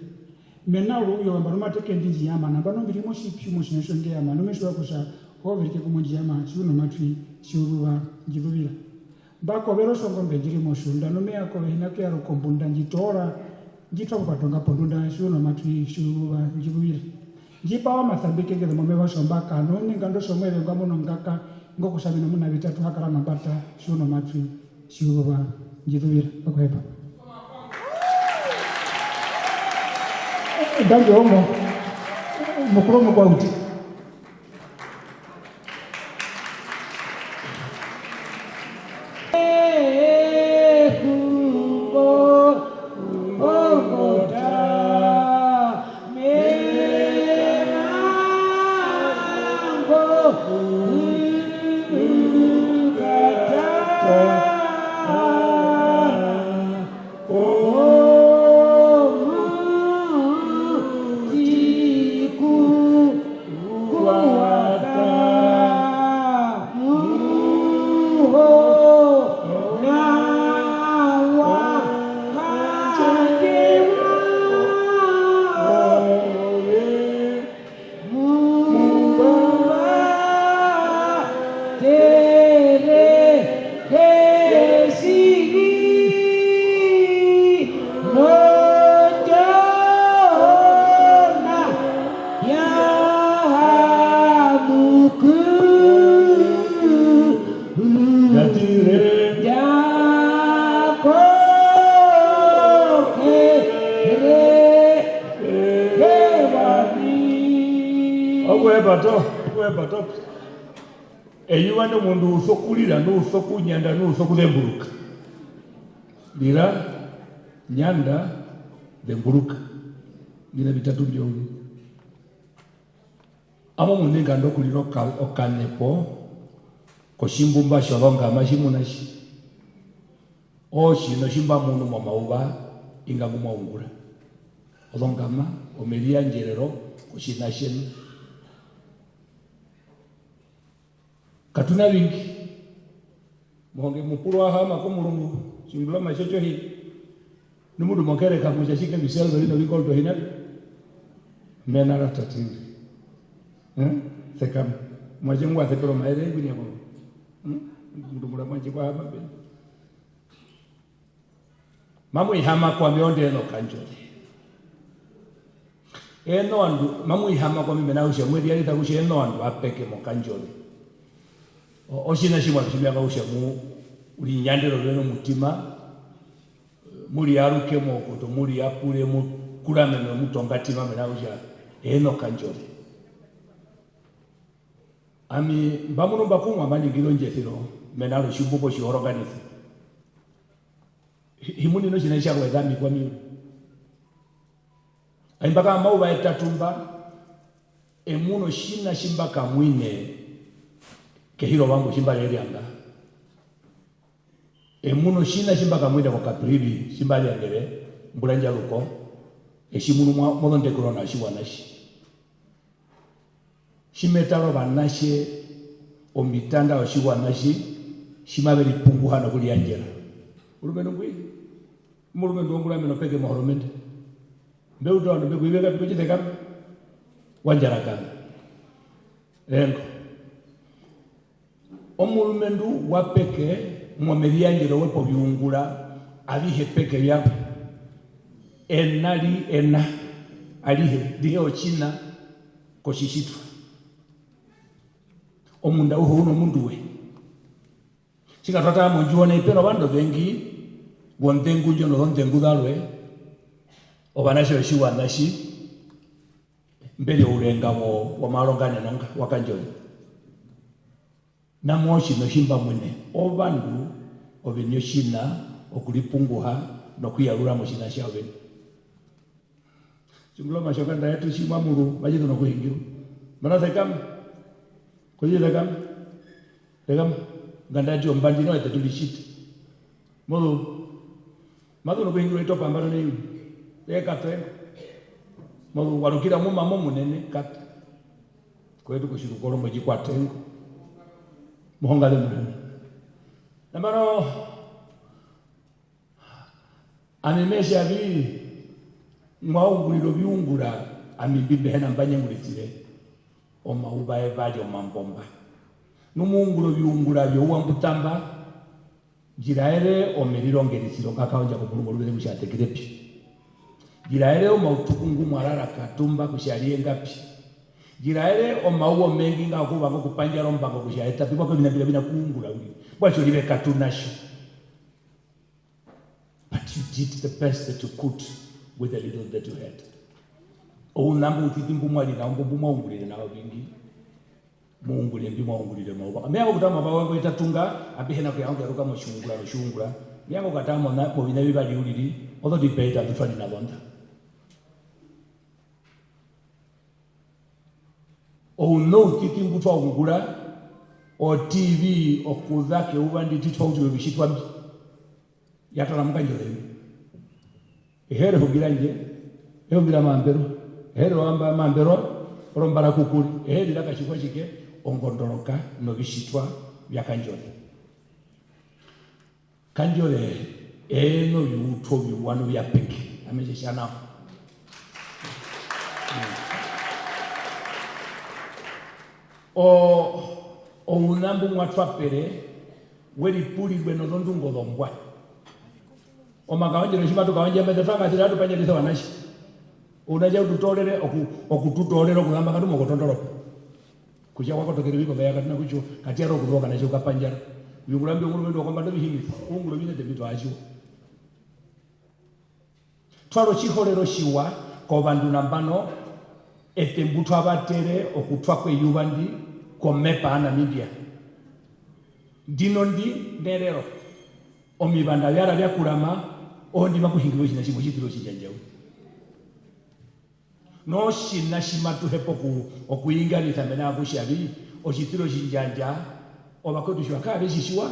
menawo yo mbaruma tekendi njiyama nambano birimo shipimo shinashonge yama nomeshwa kusha hoberike kumonji yama shuno matwi shuruba njibubira bako bero songo mbejiri moshunda no meya ko hina ke yaro kombunda njitora njitwa kupatonga pondunda shuno matwi shuruba njibubira njipa wa masambike ngeze momewa shomba kano ngando shomwe ngamo ngaka ngoko shabino muna bitatu hakara mabata shuno matwi shuruba njibubira bakohepa Danke homo mukromo kwa uti eyiwano mundu usokulira nusokunyanda nusokulemburuka lira nyanda lemburuka bina bitatu byombi amo munenga ndokulira okanepo koshimbumba sholonga amashimunashi oshino shimba munu mwamauba inga mumwaungula olongama omelia njerero koshinasheni katuna wingi monge mukuru wa hama ko mulungu simbula mashocho hi numudu mokere ka mujashike bisel bali no bikolto hina mena ratatiri sekam mwajengwa sekoro maere binya ko ndu mura manje kwa hama be mamu ihama kwa mionde eno kanjole eno andu mamu ihama kwa mime na ushe mwedi alita kushe eno andu apeke mo kanjole oshina shimwa kushimia kaushe mu uli nyandero lweno mutima muri aruke mo koto muri apure mu kurame no mutongatima mena usha eno kanjole ami bamuno bakumwa mani gilonje thiro menalo shibubo shihoroganithi himuni no shinaisha kwa dhambi kwa miu aimbaka mau ba etatumba emuno shina shimbaka mwine kehiro wangu shimba lerianga emuno shina shimbaka mwine kwa kapiribi shimba leriangere mbulanja luko eshimunu mwonde corona shiwanashi shimetalo banashe omitanda oshiwanashi shimabeli punguhana kuli anjera ulumeno ngwi mulumendo ngula meno peke mahoromende mbeudo ndo mbekuibeka pikojite kam wanjara kam engo omulumendu wapeke mwamelianjero wepo biungula abihe peke byapo enali ena alihe dihe ochina koshishitu omunda uho uno mundu we chika tata monjuwa na ipero bando bengi wontengu njono wontengu dalwe obanasho shiwa nashi mbele urenga wa marongane nonga wakanjoni na moshi no shimba mwene obandu obenyo shina okulipunguha no kuyalura moshina shawe chungulo mashokanda yetu shima muru bajido no kuhingiru mana sekam kujida sekam gandajo mbandi no ete tulishit modu madu no kuhingiru ito pambano ne ekatengo modu walukira mu mamo munene kat kwetu kushirukoro moji kwatengo muhongale munene namaro amemesha bi mwaunguliro biungura amibimbe hena mbanyengulitire omauba evali omambomba numuungulo biungura byo wambutamba jiraere omelirongelisiro kakaonja kubulungu lubele kushatekerepi jiraere omautukungu mwarara katumba kushaliye ngapi jiraere omauo mengi ngakuba ko kupanja romba ko kushaeta biko ko bina kuungula uli bwacho libe katunasho. But you did the best that you could with the little that you had. O nambu utitimbu mwali na umbu mwaungulile na wabingi. Muungulile mbi mwaungulile mwaungulile. Miyango kutama bawango itatunga, abihena kuyangu ya ruka mshungula. Miyango katama na mwina viva liulili, although debate alifani na wanda. O no utitimbu twa ungula, o TV, o kudhake uvandi titwa ujuwe vishitwa mbi. Yatala mkanjole. Ehere hugiranje, ehugira mambero, ehere wamba mambero, orombara kukuri, ehere laka shikwa shike, ongondoroka, no vishitwa vya kanjole. Kanjole, eno yutobi wanu ya peke. Ameje shana. O unambu mwatwapere, weri puli weno nondungo dombwa. Omagawanje nishima tukawanje mbedefanga tiratu panye lisa wanashi. Unaja ututolere, okututolere, okulamba katu mokotondoro. Kushia wako tokiri wiko vaya katina kucho, katia roku roka na shuka panjara. Yungulambi ungulu wako mbado vihimi, ungulu vine tebito ajua. Tuwaro chihorero shiwa, kwa bandu nambano, etembutu abatere, okutwa kwe yubandi, kwa mepa ana Namibia. Dinondi, nerero. Omibanda yara vya kurama, ondi makuhingiwe shina shimo shitiro shijanjau. No shina shimatu hepo okuinga ni thamena kushabi, o shitiro shinjanja, obakotu shiwakabe shishiwa,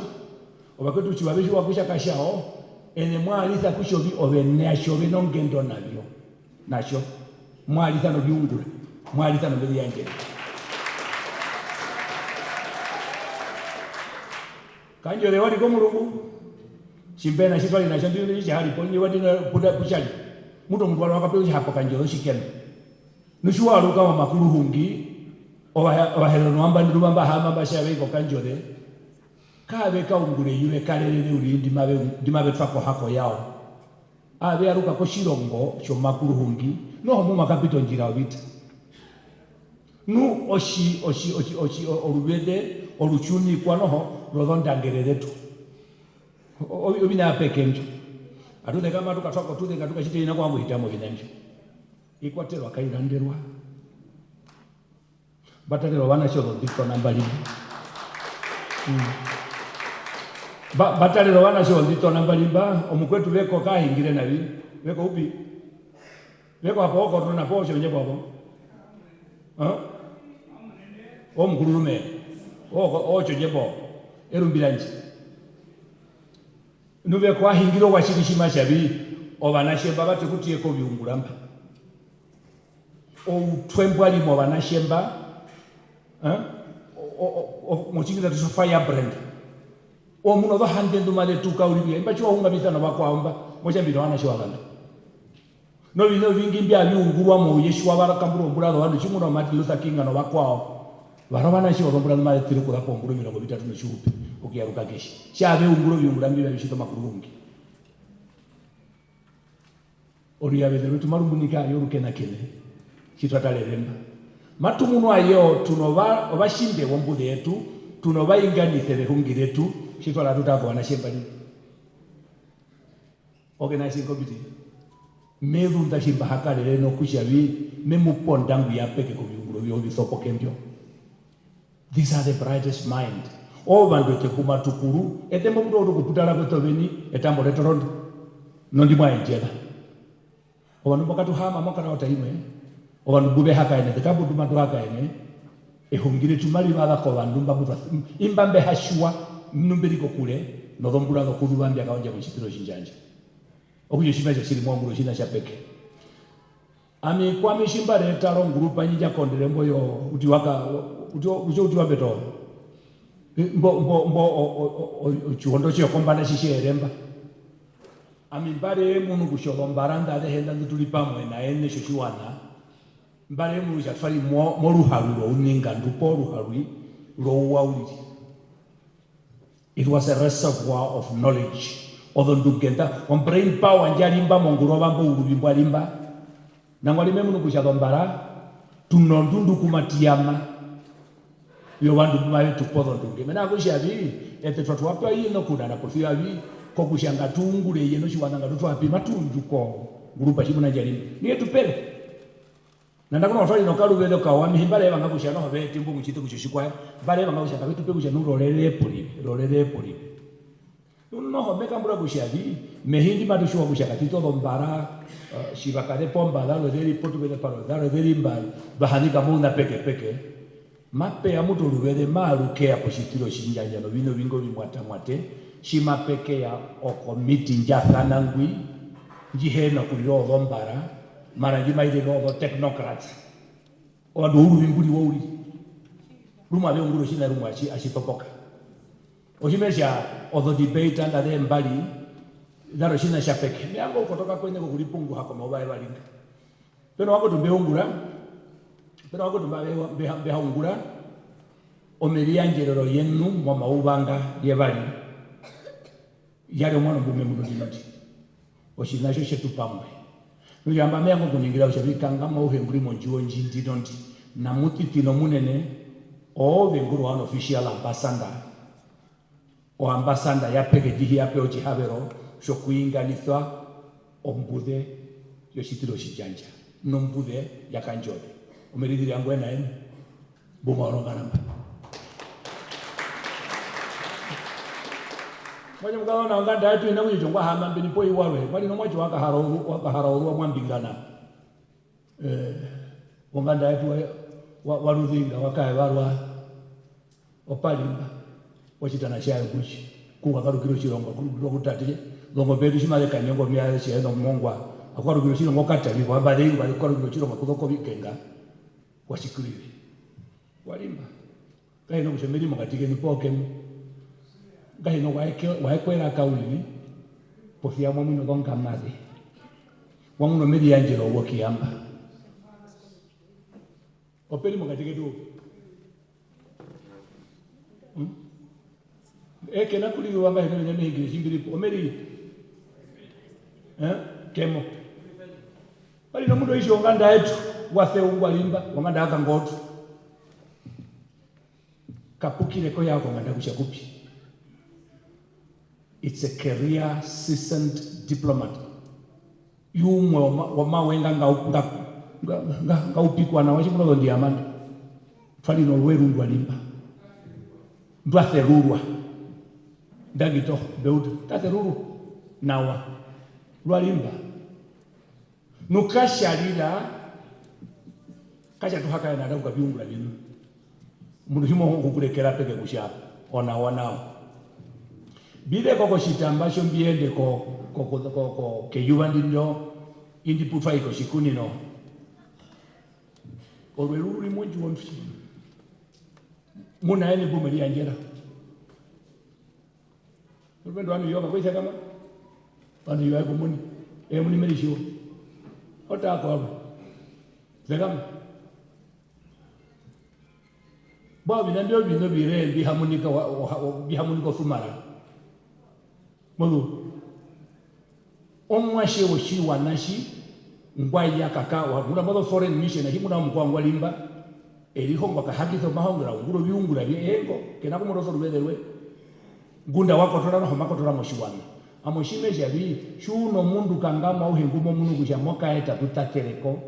obakotu shiwabe shiwa kusha kashao, ene mwalisa kushobi obenea shobe nongendo nabyo. Nasho, mwalisa no biungura, mwalisa no beli yanje. Kanjole wadi komurungu, Shimbena shitwali na shandu yuri jahari poni wadi na puda kushali. Mudo mdwala wakapewa hapo kanjolo shikeno. Nushuwa aluka wa makuru hungi. Ovaherero nwamba nirubamba hama bashawe kwa kanjole. Kawe ka ungure yule kalelele uri ndimabe twako hako yao. ave aruka ko shirongo cho makuruhungi no mu makapito njira obita nu oshi orubede oruchuni kwa noho rodondangereretu obina pekenjo atude kama tukatoka tude katuka chite ina kwangu hitamo vinenjo ikwatero akairanderwa batalero wana shodo diko nambali batalero wana shodo diko nambali ba omukwetu leko kahingire nabi leko upi leko hapo ko tuna posho nje babo omukulume ocho jebo erumbiranji nube kwa hingiro washirishima shabi obanashemba batekutie ko biunguramba o twembwali mo banashemba o muchingiza tu firebrand o muno ba hande ndumale tukaulibye mbacho unga bitana bakwamba moja mbiro wanashwa bana no bino bingi mbya biungurwa mu yeshwa barakamburo mbulado wandu chimuno Martin Luther King no bakwao barabana shi ogombura mali tiri kula pomburo 30 n'ishupe ukiyaruka keshi shabe unguro byungurambira bishito makurungi oriya bezero tumarumbunika yoruke na kene chitwataleremba matumuno ayo tunova obashinde wombude yetu tunova inganite behungiretu chitwala tutako wanashemba ni organizing committee medu ndashimba hakalele no kushabi memuponda ngu yapeke ko byunguro byo bisopo kembyo. These are the brightest mind. Obandu tekuma tukuru etembo mdodo kuputala betobeni etambo retorondo nondi mwa njela. Obandu bakatu hama makana otayime. Obandu bube haka ene tekabu dumadu haka ene ehungire tumali bala ko bandu mbabuta imbambe hashua numberi ko kule no dombula no kudubambya kaonja kuchitiro chinjanja. Okuye shimaje siri mwangu china chapeke. Ami kwa mishimba retaro grupa nyija kondere mboyo utiwaka ujo beto mbo chuondo chyo kombana shisheremba ami bare munu kushobo mbaranda de henda ndulipamwe na ene shoshiwana bare munu jafari mo ruharu uninga ndupo ruharu ro wauli. It was a reservoir of knowledge odon dugenda on brain power njalimba monguroba mbo urubimba limba nangwali munu kushadombara tunondundu kumatiyama yo bandu bumale tupodo ndunge mena kushabi ete twatwapa yino kuna na kofia bi ko kushanga tungure yeno shiwananga tutwapi matunjuko grupa chimuna jali niye tupele nanda kuna wafali no kalu bedo kawami himbale banga kushana ho be timbu muchite kushishikwa bale banga kushaka bitu pe kushana rolele poli no ho meka mbura kushabi mehindi madusho kushaka tito dombara shibakade pomba dalo deri potu bede paro dalo deri mbali bahanika muna peke mape ya mutu rubede maruke ya poshitiro shinjanja no bino bingo bimwate shima peke ya okomiti njafana ngui njiheno kuliro odombara mara njimaide no technocrats odo uru bimbuli wori ruma be nguro shina ruma ashitopoka ojimesha odo debate anda de mbali daro shina shapeke miango kutoka kwenye kulipungu hako mabaye balinga pero wako tumbeungura pero wako tumbeungura omelianjerero yenu mwa maubanga yebali yale mwana mbume mulodinoti oshinasho shetu pamwe nuyamba miango kuningira ushabika ngama uhenguri monjiwo njindi donti na mutitino munene ovenguru wano official ambassador o ambassador yapeke dihi yape ochihabero shokuinganithwa ombude yoshitiro shijanja nombude yakanjode omeridiri yangu ena ene bumaronganamba mwenye mkawa na nganda yetu ina kujitongwa hama mbini poi wawe wali no mwacho wakaharaurua mwambingana nganda yetu warudhinga wakae warwa opalimba wachitana shayo kuchi kuwa karukiro chirongo kutatile longo betu shimaleka nyongo mya sheno mongwa akwarukiro chirongo katali kwa badeli bali kwarukiro chirongo kudoko bikenga washikirire walimba kaino kushemeli mukatike nipoke kaino waekwera kauli pofia mwamino gonga made wanguno medi yanjero wokiamba opeli mukatike tu eke na kuli wanga hino nyame higi shimbiri omeri kemo bali no mundu isho nganda yetu wathe ungwa limba nganda aka ngotu kapukire ko yako nganda kushakupi. It's a career seasoned diplomat. Yumwe wa mawenga nga upikwa na wachikuno ndi amanda fali no lweru ngwa limba ndwathe rurwa ndagito beudu tate ruru nawa lwalimba nukashalila kacha tuhaka na ndaga byungula binu mundu himo kukulekera peke kusha ona wanao bile koko shitambasho mbiende ko keyuba ndino indi putwa iko shikuni no olweruri mwenji wonfi muna ene bumeli anjera Urban wanu yoga kwa kama wanu yoga kumuni muni melisho ota kwa zegam babi na ndio bino bire bihamunika sumara mulu omwashe woshiwa nashi ngwai yakaka wa muna modo foreign mission himuna mkwangwa limba eliho ngwa kahakitho mahongra nguro byungura byengo kenako modo sorubederwe gunda wako torano homako toramo shiwana amoshime jabi shuno mundu kangama uhengumo munu kujamoka eta tutatereko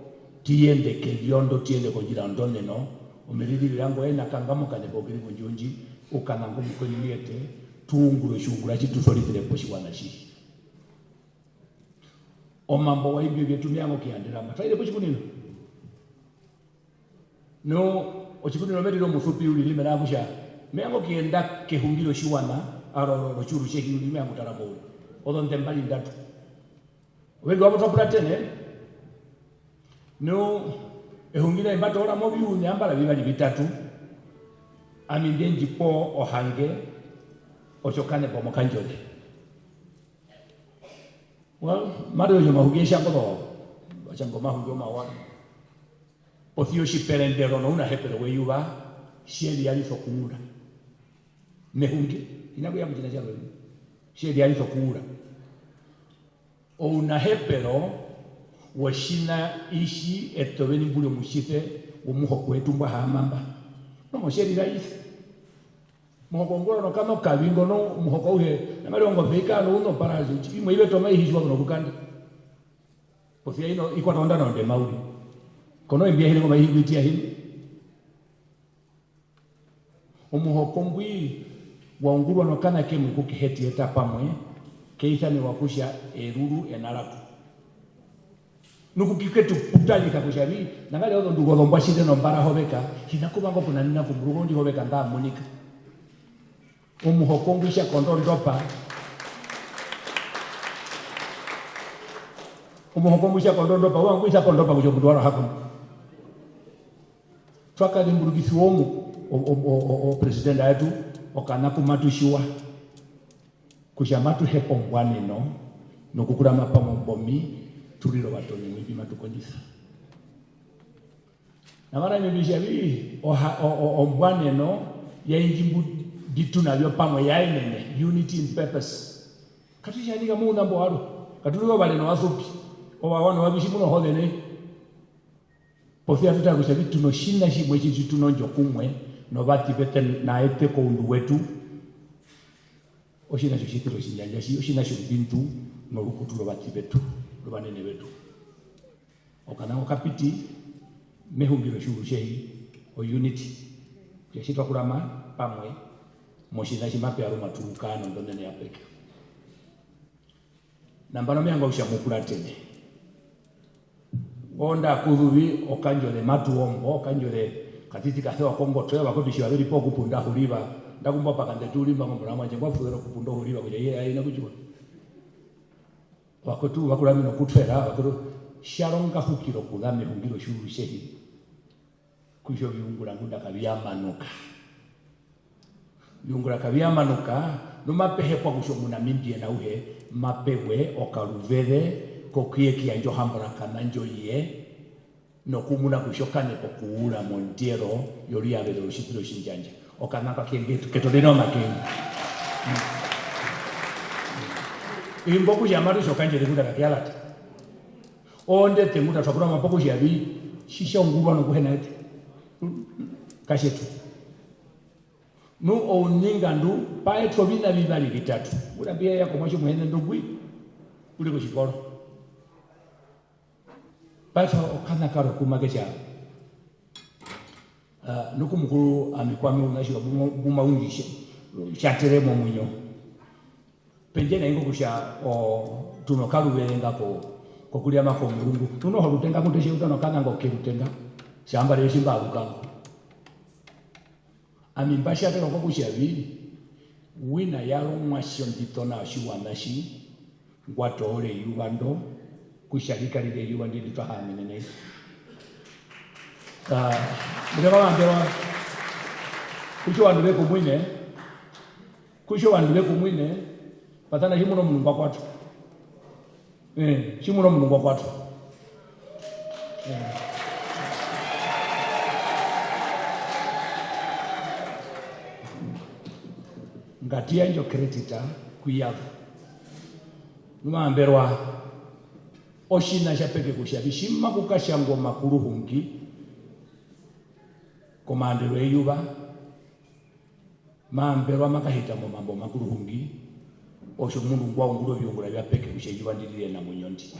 tiende keliondo tiende kujira ndone no umeridi bilango ena kangamo kane bogiri kunjunji ukanango mukonyete tuunguro shungura chitu solitire poshiwana shi omambo wa ibyo byetumyango kiandira mataire poshikunino no ochikunino mediro mufupi uli limera busha meango kienda kehungiro shiwana aro churu cheki uli meango tarabo odonte mbali ndatu wewe wapo toplatene no ehungira imbato ora mobi unyambala bibali bitatu amindenji po ohange ochokane po mokanjole well maro yo mahugesha ngodo achango mahugo mawa othio shiperendero no una hepero weyuba sheli ali sokura mehunge inago ya mjina jalo sheli ali sokura o una hepero washina ishi etobeni bule mushite umuho kwetu mba hamamba no sheli rais mohokongora no kano kabingo no muhoko uhe na mali ngo beka no uno parazi imwe ile toma ihishwa no bukanda ofia ino iko tonda no de maudi kono mbia hile ngoma hii bitia hili umuhoko mbwi waungurwa no kana kemu kukiheti eta pamwe keita ni wakusha eruru enalatu nukukiketu putali kakushabi nangali odo ndugo lomba shinde no mbara hobeka hinakuba ngo kuna nina kumrugondi hobeka nda monika umuhokongwisha kondopa umuhokongwisha kondopa wangwisha kondopa kujokudwara hapo twaka limburugisi womu o president atu okana kumatushiwa kushamatu hepo mbwane no kukura mapa mbomi turiro batoni mwibi matukondisa na mara mibisha bi o mbwane no ya injimbu bitu nabyo pamwe yainene unity in purpose katushanika mu nambo walo katuliwa bale no wasupi owawana wabishi muno holene pofia tutakusha bitu no shinna shimwe chitu no njokumwe no bati bete na ete ko undu wetu oshina shishitiro shinjanja shi oshina shubintu no rukutulo bati betu lo banene betu okana okapiti mehungiro shuru shehi o unity yashitwa kurama pamwe moshina shimape aroma turukano ndonene ya peke nambano mianga ushamukula tene onda kurubi okanjole matu ombo okanjole katiti kasewa kongo twewa kodishiwa lili po kupunda huliba ndakumba pakande tulimba ngomulama njengwa fuero kupunda huliba kuja yeye aina kuchwa wakotu wakulami no kutfera wakotu sharonga hukiro kulame hungiro shuru shehi kusho viungula ngunda kabiyamanuka yungura kabiyamanuka no mapehe kwa kushomuna mimbie na uhe mapewe okaluvere kokie kianjo hambra kana njoye no kumuna kushokane pokuula montiero yori abelo rushitiro shinjanja okanaka kengetu ketodeno makengi imboku yamaru shokanje lekuda kakialata onde temuta twakura mapoko shabi shisha ungurwa no kuhena yetu kashetu nu oninga ndu pae tobina bibali bitatu ura bia yako mwacho muhene ndugwi ule ko shikoro paso okana karo kumagesha nuku mukuru amikwame unashika buma unjishe chateremo munyo penjena ingo kusha o tunokalu belenga ko kulia mako mulungu tuno horutenga muteshe utano kana ngo kerutenga shamba leshimba alukango amimbasha tena kwa kushavi wina yalo mwashon ditona shiwanashi ngwatole yubando kusharika lile yubandi litahami nene mudema wandewa kusho wanduwe kumwine patana himuno munungwa kwatu shimuno munungwa kwatu ngatia njo kredita kuyavu numamberwa oshina shapeke kushabishima kukashango makuru hungi komandero eyuba mamberwa makahita mu mambo makuru hungi osho mundu ngwa ngulo byongula byapeke kushayiba ndilile na munyondi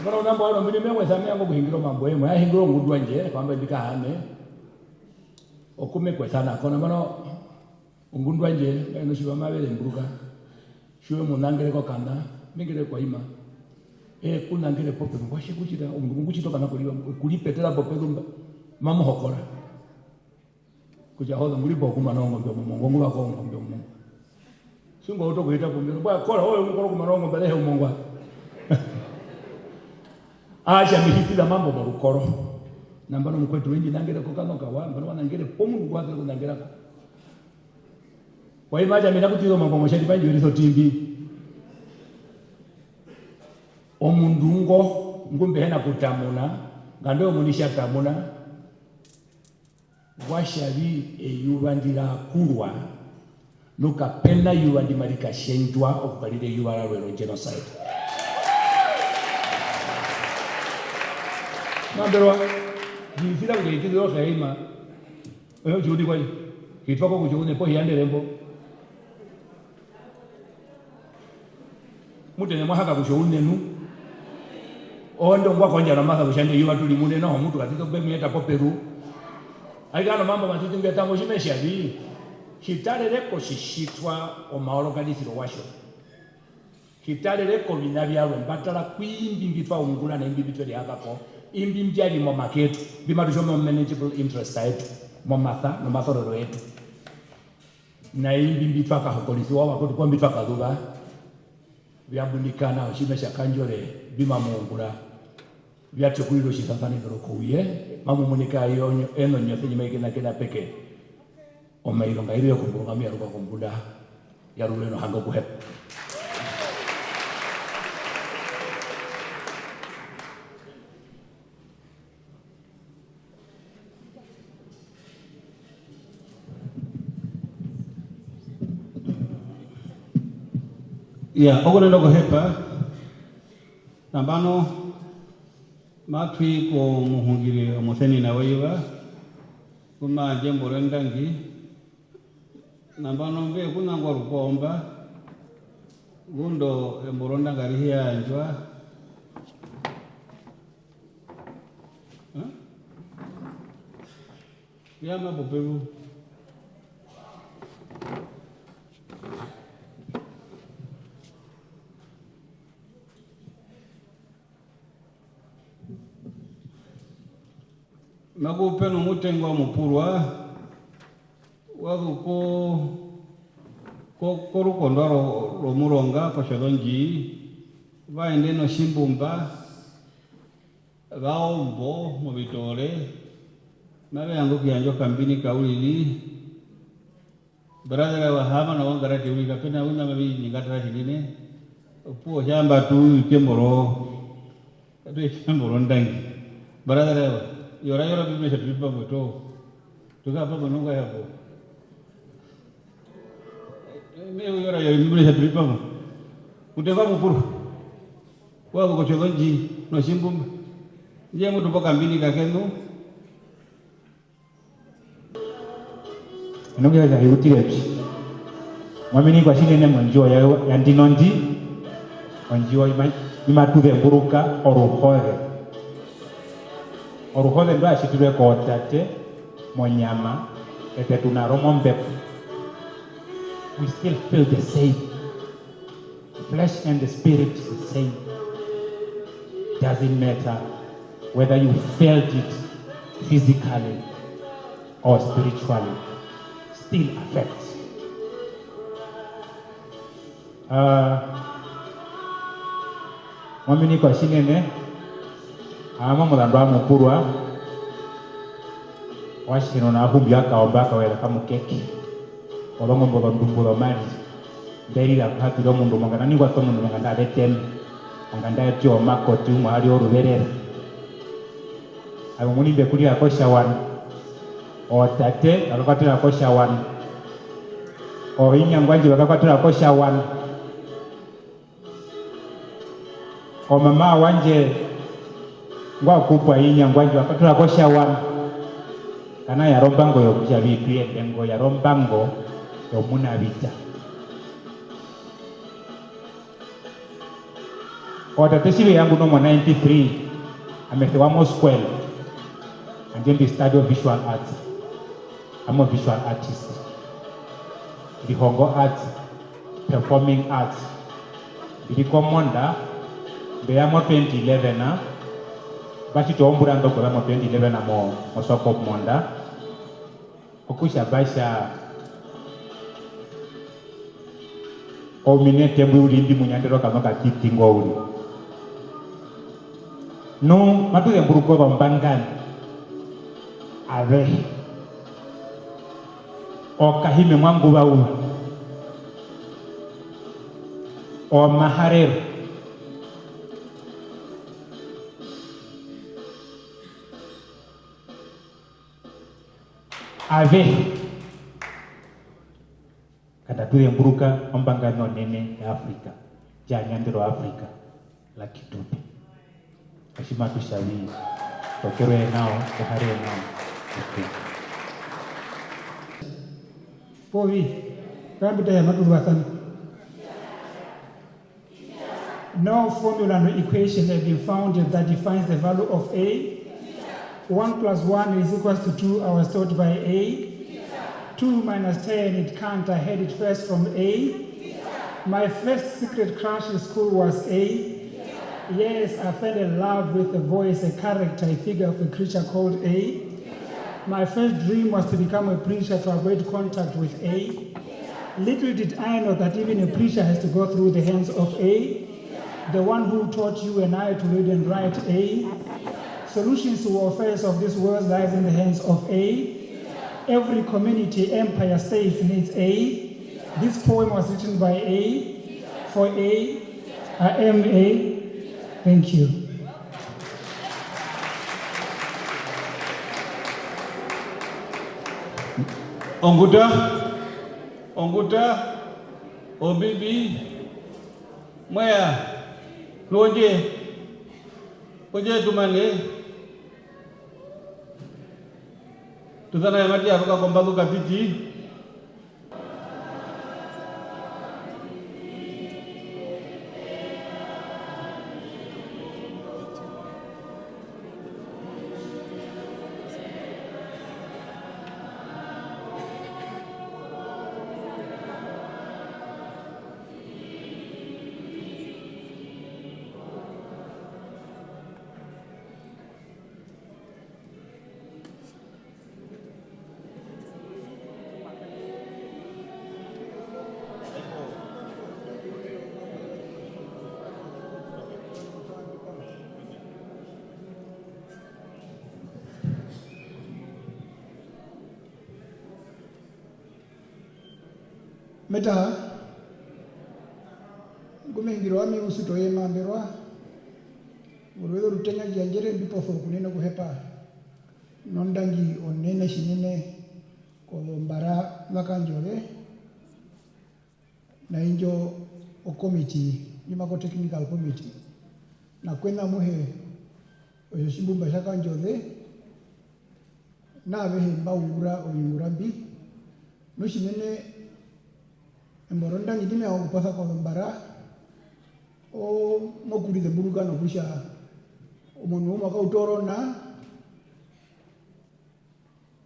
ngoro nambo ano mili mewe zamia ngo kuhingiro mambo yemo ya hingiro ngudwa nje kwamba ndika hane okume kwethana kona mano ngundwa nje eno shiba mabele mburuka shiwe munangere ko kanda mingere kwa ima kuna ngere pope ngwashe kuchita nguchito kana kulipetela pope lumba mamu hokora kuja hoza mulipo kuma nongombe mungu ngula ko ngombe mungu singo uto kuita kumiro bwa kola oyo ngoro kuma nongombe lehe mungu acha mihitila mambo barukoro nambano mkwetu wengi nangere ko kano kawa mbano wanangere pomu ngwaze ko nangera ko kwa imaja mina kutiro mambo moshati banji wiriso timbi omundungo ngumbe hena kutamuna ngando munisha tamuna washabi eyubandira kurwa nuka pena yubandi marika shenjwa okukalire yubara lwero genocide namberwa jifira kulekizo khaima oyo judi kwali kitwako kujone po yanderembo mutene mwahaka kushone nu ondo ngwa konja na maka kushande yuba tuli mune no mutu katito be mieta po Peru aigano mambo matiti ngetango shimesha bi kitale leko shishitwa o maorganisiro washo kitale leko binabya mbatala kwimbi mbitwa ungula na imbi bitwe yakako imbi mbyali mo maketu bimatusho mo manageable interest side mo matha no mathorero yetu na imbi mbitwa ka hokolisiwa wako kwa mbitwa kaduga byabundikana shimesha kanjore bima muungula byate kulilo shitangani dorokuye mamu munika yonyo eno nyote nyimeke na kena peke omairo ngairo kumbunga mi aruka kumbunda yaruleno hanga kuhep ya ogone logo hepa nambano matwi ko muhungire omuseni na wayiba kuma jembo rendangi nambano mbe kuna ngwa rukomba gundo emboronda ngari hiya njwa ya maboperu Magupeno mutengo mupurwa waguko ko rukondwaro romuronga pashalonji vaende no shimbumba vaombo mubitore nabe yango kyanjo kambini kaulili brother wa hama na wangara tiwi kapena una mabi nyingatra hinine upo shamba tu kemboro ade kemboro ndangi brother yora bibi shatulipa moto tukapa manunga hapo mimi yora bibi shatulipa Kuteva mupuru. Kwa kukochonji no shimbumba. Je mtu poka mbili kakenu. Nongeza hiutirepi. Mwamini kwa shine ne mwanjua ya ndinondi. Mwanjua imatude mburuka oruhore. Oruhore ndo ashitire kwa tate monyama ete tunaromo mbepu. We still feel the same. Flesh and the spirit is the same. Doesn't matter whether you felt it physically or spiritually, still affects. Mwamini kwa shinene ama mulandwa mukuru washino na humbya kaombaka wera kamukeki olongo mboga ndumbulo mali nderi la patiro mundu mangana ni kwato mundu manganda beten manganda tyo makoti umali oruberera abo muni be kuli akosha wan o tate alokatira akosha wan o inyangwanje bakakatira akosha wan o mama wanje ngwa kupwa inyangwanje bakatira akosha wan kana ya rombango yo kuja vitu yengo ya rombango yo muna vita Otatesiwe yangu no 93 amepewa Moscow and then the study of visual arts. I'm a visual artist. The Hongo arts, performing arts. The Commander, the Amo 2011 na bashi to omburando kwa Amo 2011 na mo soko monda. Okusha basha ominete mwuri ndi munyandero kama kakiti ngowuli. No, matuye mburuko bambangani. Ave. Okahime mwangu bawu. Ovaherero. Ave. Kada tuye mburuka bambangani onene ya Afrika. Janyandero Afrika. La kitupi. Kashima tushawi tokeroe nao Ovaherero nao Povi kabita ya matulwathan. No formula, no equation has been found that defines the value of A. 1 plus 1 is equal to 2. I was taught by A. 2 minus 10, it can't. I had it first from A. My first secret crush in school was A. Yes, I fell in love with a voice, a character, a figure of a creature called A. My first dream was to become a preacher to avoid contact with A. Little did I know that even a preacher has to go through the hands of A. The one who taught you and I to read and write A. Solutions to affairs of this world lies in the hands of A. Every community, empire, state needs A. This poem was written by A. For A, I am A. Thank you. Onguta, Obibi, Maya, Loje, Oje Tumane, Tuzana Yamati Afrika Kombabu Kapiti. Meta gumengirwa mi usito yema mberwa uruwedo rutenya janjere ndipo fo kunena kuhepa nondangi onene shinene ko mbara makanjore na injo o committee nimako technical committee na kwenda muhe oyoshibumba shaka njothe na behe mbaura oyurambi nushimene emboronda ngidime au kupasa kwa mbara o mokuri de buruga no kusha omunu maka utoro na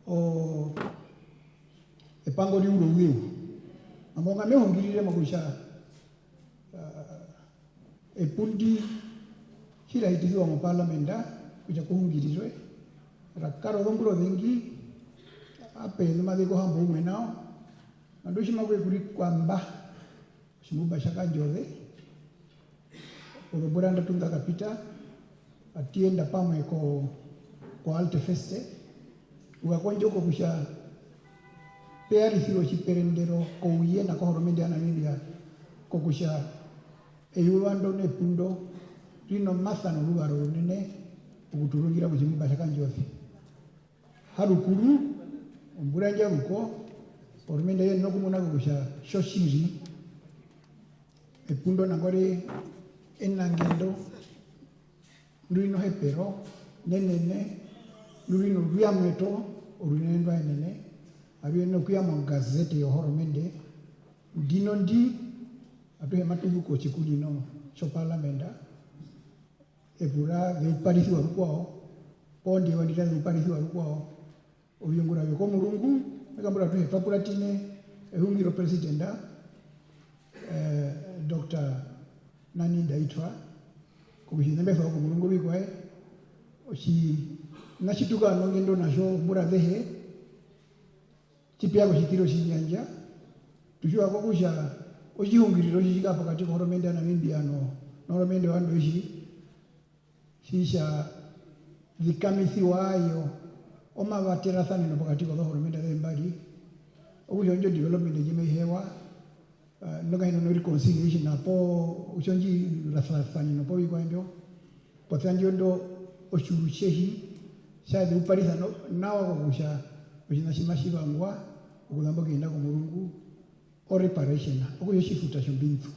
o epango liuro wiu amonga me hongirire makusha epundi hila hitiziwa mu parlamenta kuja kuhungirirwe rakaro dhombulo dhingi ape nmadhiko hambo umwe nao nandushi makwe kuri kwamba shimuba shaka njothe uroburanda tunga kapita atienda pamwe ko alte feste ukakonjoko kusha peari siro chiperendero ko uye na ko horomende ana India ko kusha eyuwando ne pundo rino masano lugaro nene ukuturugira muchimuba shaka njothe harukuru umburanja ruko horomende ye no kumuna kusha shoshiri epundo nangore enangendo luino hepero nenene luino ruamweto orunendo enene abieno kuyamo gazete yo horomende dino ndi atohe matugu ko chikulino cho parlamenta epura de parisi wa kwao pondi wandita de parisi wa kwao oyungura yo komurungu akambura tuhe papulatine ehungiro presidenta Dr. Nani Daitwa kubihinembe fa ko mulungu bikwae oshi nashituka nongendo nasho mura dehe chipya ko shitiro shinyanja tushwa ko kusha ojihungiriro shika pakati ko horomende na mimbiano horomende wando ishi shisha vikamisi wayo omabatera sana no pakati ko horomende mbali obujonjo development jime hewa noga no reconciliation na po ushonji rasasani no po bigwanjo potanjo ndo oshuruchehi shade uparisa no nawa kusha ujina shimashi bangwa ukugamba genda ku mulungu o reparation okuyo shifuta shombintu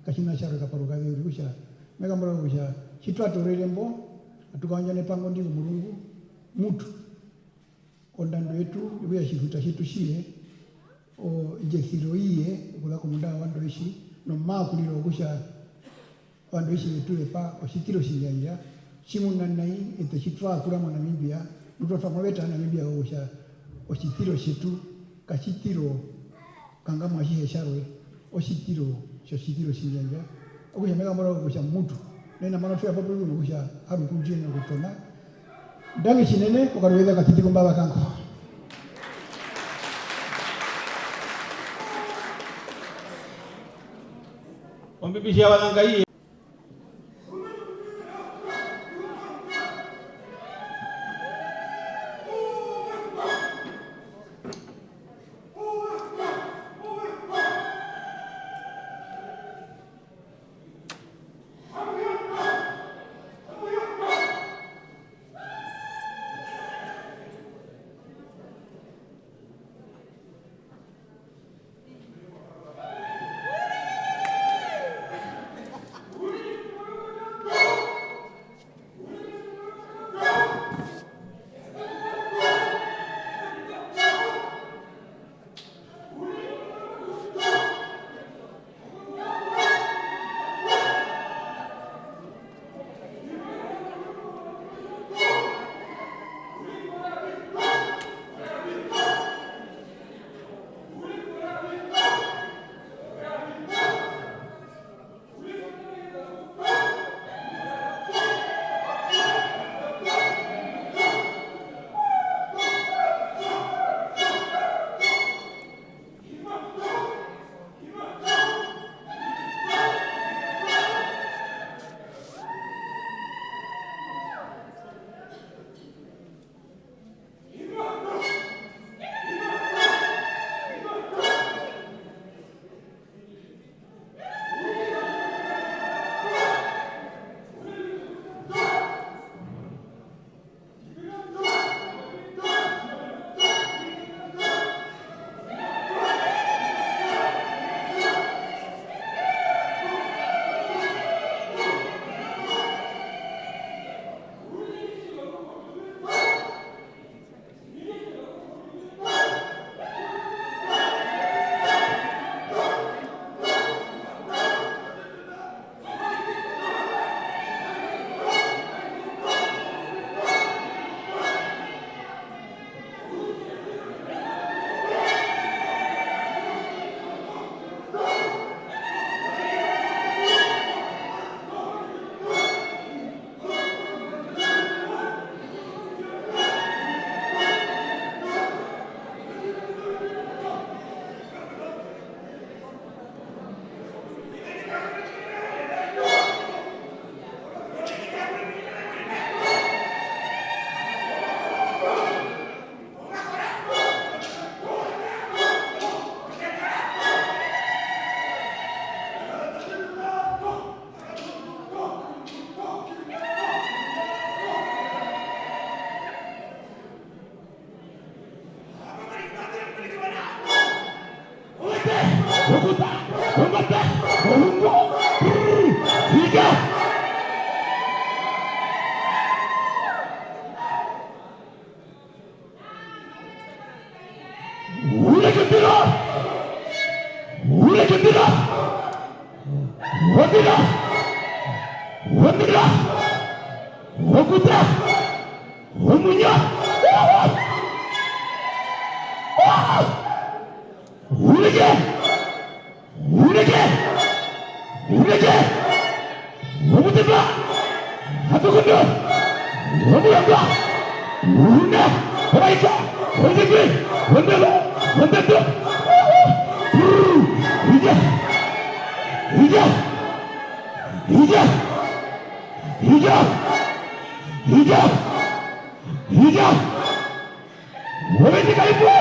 kashina charo kaparuka yuri kusha mega mbora kusha chitwato relembo atukanja ne pango ndi ku mulungu mutu ondando yetu uya shifuta shitu shie o jesiro iye kula kumunda wando ishi no makuliro kusha wando ishi tulepa oshitiro shinyanja shimuna nai ete shitwa kula mwana Namibia mtoto famaweta Namibia kusha oshitiro shitu kashitiro kanga mwashi sharwe oshitiro shoshitiro shinyanja okusha mega mbora kusha mutu nena mano tuya popo kusha haru kunjena kutona dangi shinene ukarweza katiti kumbaba kanko ombibishia walangai okuta, omate, olungo, higa. Urekebira, urekebira, wabira, wabira, okuta, omunya, ureke, ureke, ureke, omutema, atukundo, omuyanga, una, oraita, ondegwe, ondelo, ondeto, hija, hija, hija, hija, hija, hija, wabiti kaipo,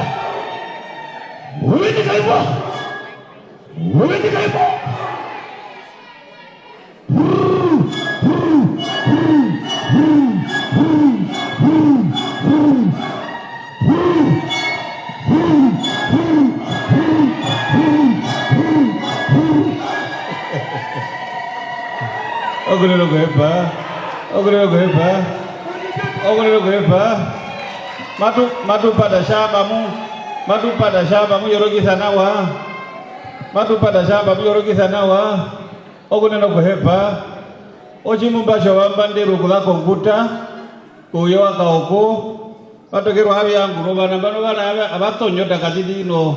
wabiti kaipo, wabiti kaipo. Ogrelo gepa, ogrelo gepa, ogrelo gepa. Matu pada syabamu yorogi sanawa. Matu pada syabamu yorogi sanawa. Ogrelo gepa. Oji mumbasho wambande rukula komputa. Kuyo akaoko. Pato kero habi yangu robana bana abatonyo dakatidi no.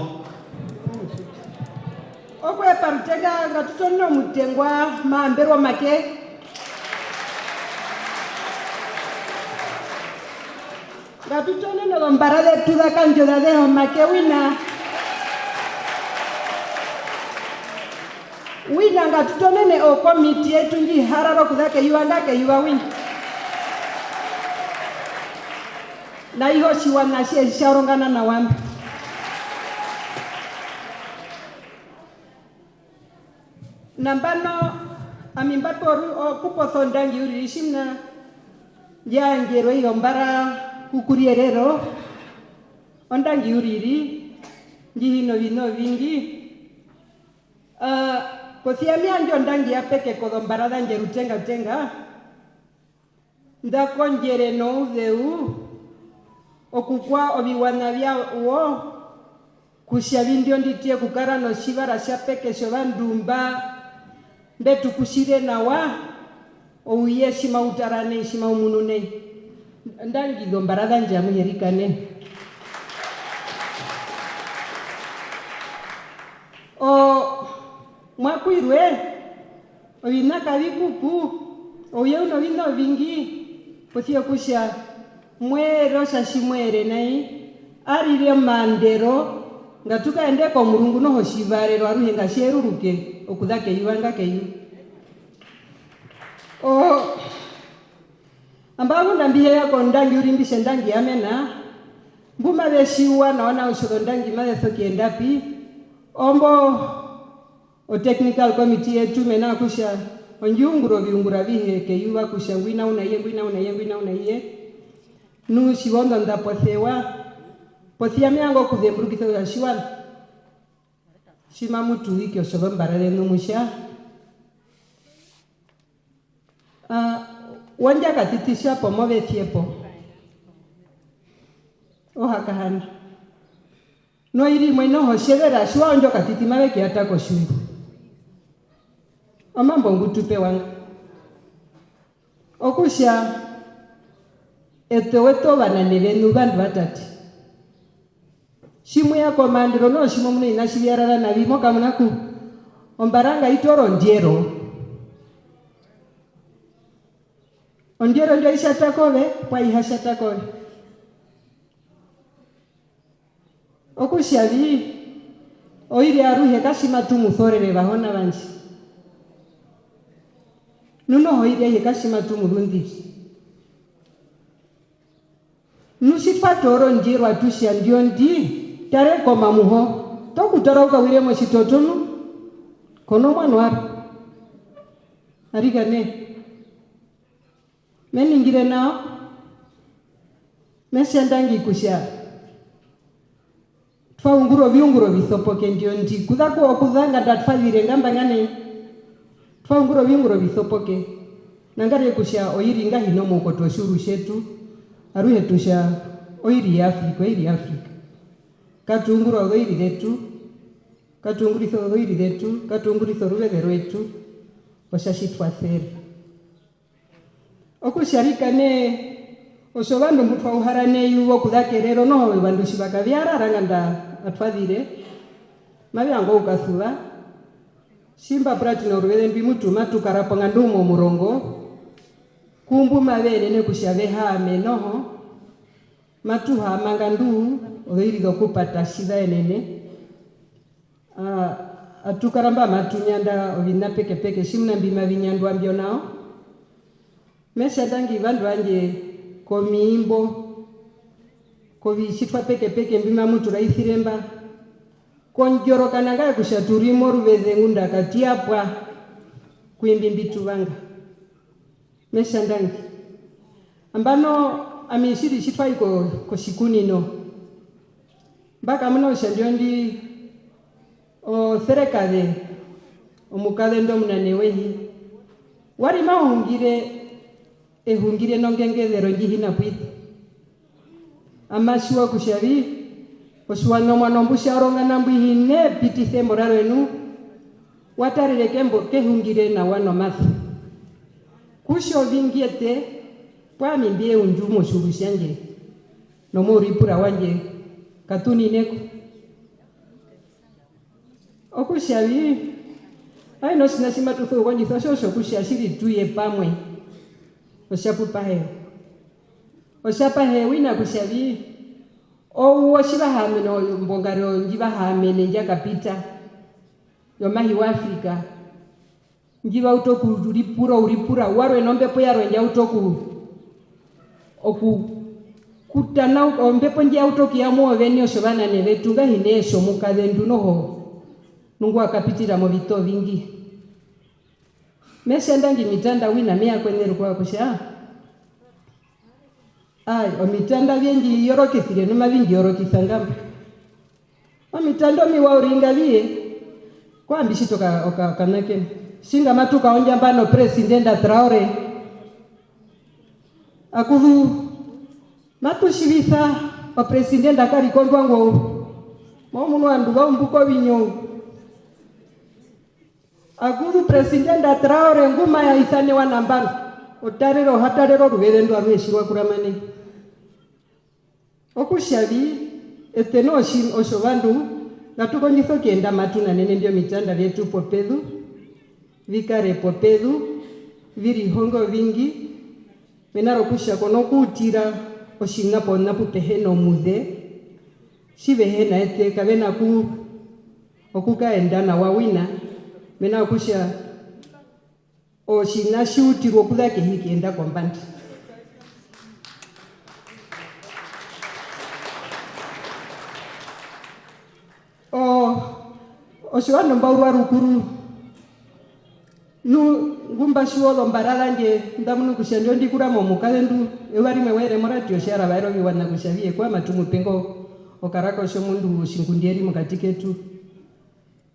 Okwe pamtega ngatutono mutengwa maambero make. Ngatutono no gombarade tuda kanjoda de make wina ngatutono ne o komiti yetu nji hararo kudake yuanga ke yuwa wina. Na iho siwana sie sharongana na wambi. Nambano amimbaporu o kupo ndangi uri ishimna jangero yombara kukurierero ondangi uriri njihino vino vingi kosiamia njo ndangi yapeke kodombara danje rutenga ndakonjere no uzeu okukwa obiwana bya uo kushavindio nditie kukara no shibara shapeke shobandumba mbetu kushire nawa ouye shima utarane shima umunune ndangi dombara danje amuyerikane o mwakwirwe oyinaka bikuku ouye uno bino vingi potio kusha mwero shashimwere nai arire mandero ngatuka ende ko murungu no hoshivarero aruhe ngasheruruke okudake yuanga keyu o ambago ndambiye yako ndangi urimbishe ndangi amena mbuma beshiwa naona ushodo ndangi male thoki endapi ombo o technical committee yetu mena kusha onjunguro biungura bihe keyuwa kusha wina una ye nu shiwondo ndapothewa pothia miango kudhembrukitho ya shiwan shima mutu wiki oshobambarale numusha wanja katitisha pomove thiepo ohakahana no iri mweno hoshevera shwa onjo katitimave kiatako shungu amambo ngutupe wanga okusha eteweto banane benu bandu batati shimu ya komandiro no shimu mune inashibiyarara na bimo kamunaku ombaranga itoro ndiero ondiero ndio ishatakove kwa ihashatakove okushabi oiri aruhe kashima tumuthorere bahona banji nuno hoiri kashima tumurundi nushipatoro ndiero atushia ndio ndi tare koma muho tokutoroka wire moshitotunu kono mwana wapi arigane meningire nao meshendangi kusha twaunguro viunguro vithopoke ndio ndi kuthako okudhanga ndatfavire ngamba ngane twaunguro viunguro vithopoke nangare kusha oiri ngahi no mukoto shuru shetu aruhe tusha oiri ya Afrika katunguro oiri letu katunguriso oiri letu katunguriso ruveve rwetu oshashitwa theri okusharika ne osovandu mutwa uharane yuvo kuthakerero no vandu shivakavyara ranganda atfadhire mavyango ukathuva shimba pratino ruveve mbi mutuma tukaraponga ndumo murongo kumbu mavene nekushave hame noho matuha manga ndu oirido kupata shida enene atukaramba matunyanda ovina peke peke shimna mbima vinyandu ambio nao mesha dangi vandu anje komiimbo kovishitwa peke peke mbima mutu raithiremba konjorokana ngaye kushaturimo ruveze ngunda katiapwa kuimbi mbitu vanga mesha ndangi ambano amishiri shitwa iko koshikunino mbaka muna ushandio ndi o serekade omukade ndo mnanewehi wari mahungire ehungire nongengezero njihina kwita amashua kushavi oswana mwana mbusha oronga nambihine pitise moraro enu watarire kembo kehungire na wano mathu kusho vingiete pwa mimbie unjumo shurushanje no moripura wanje katuni neko okushavi aino sinashima tuthu wanji thosho kushashiri tuye pamwe oshapahe wina kushavi owo shivahame no mbongaro njivahame nenjakapita yomahi wa Afrika njiva utoku uripura warwe nombepo yarwe nja utoku kutana ombepo nja utoki ya muoveni oshovana nevetunga hinesho mukadhendu noho nungu akapitira mo vito vingi mesha ndangi mitanda wina mea kweneru kwa kusha omitanda vyenji yorokithire numa vingi yorokithangamba omitando miwa uringalie kwa mbishito kanake shinga matuka onja mbano presidenta Traore akuvu matushivitha o presidenta kari kondwango momunu andu wambuko vinyo akuvu presidenta Traore nguma ya isane wanambano otarero hatarero ruverendo arweshirwa kuramane okushavi eteno oshovandu ngatuko njiso kienda matuna nene ndio mitanda vyetu popedhu vikare popedhu viri hongo vingi menaro kusha kono kutira oshinga pona puteheno mude shivehena ete kavena ku okukaenda na wawina menaro kusha oshinga shuti rokudake hikienda kombandi oshiwano mbaurwa rukuru ngumba shuolo mbaralanje ndamunu kushanjo ndikura momukalendu ewari mewere moratio shara vairo viwana kushavie kwa matumu pengo okarako shomundu shingundieri mukatiketu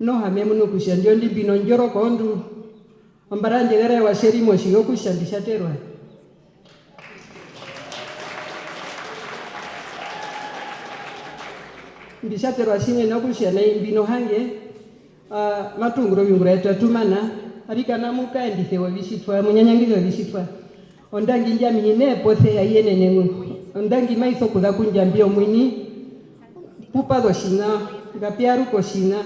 no hame munu kushanjo ndibino njoro kondu mbaranje gara wa sherimo shiyo kushandisha terwa mbishaterwa shine nokushana imbino hange matunguro yungura etatumana arikana mukaendise wavishitwa munyanyangizo wavishitwa ondangi njami hine pose ya yene nengu ondangi maiso kuda kunjambio mwini pupado shina ngapiaruko shina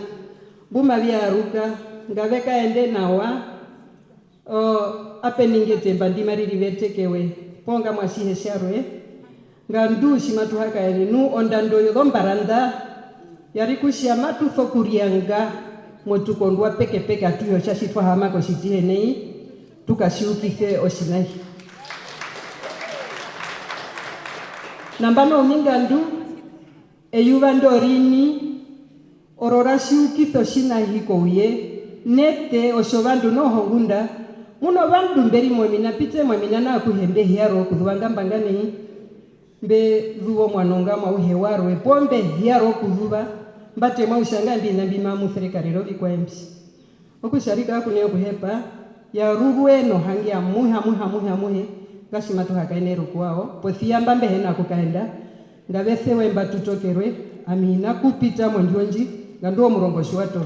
buma viaruka ngaveka ende nawa apeninge mbandimariri vetekewe ponga mwashihe sharwe ngandushi matuhaka elinu ondando yombaranda yarikushia matu fokurianga motukondwa peke peke atuyo shashitwa hamako shitihenei tukashiukise oshinai nambano mingandu eyuva ndorini orora shiukiso shinahiko uye nete oshovandu nohongunda muno vandu mberi mwemina pite mwemina na kuhembe hiaro kudhuwanga mbangani mbe dhuwo mwanonga mwa uhewarwe pombe hiaro kudhuwa mbate mwa ushanga mbina mbima muthrekarero bikwembi okusharika kunyo kuhepa ya rurueno hangi ya muhe gashima tuhakainero kwao pothiamba mbehe na kukaenda ngabethe wemba tutokerwe amina kupita mondionji ngando murongoshi wato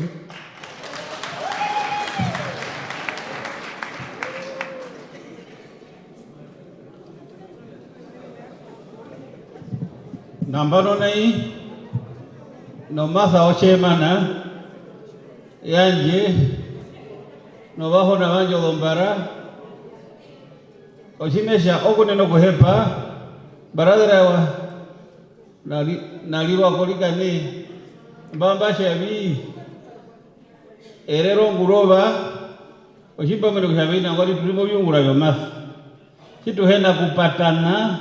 nambano nai no masa ochemana yanje no baho na banjo lombara oshimesha okuneno kuhepa baradara wa nalirwa kolikane mbamba shabi erero nguroba oshimba mendo kushabi na ngoli tulimo byungura byo masa kitu hena kupatana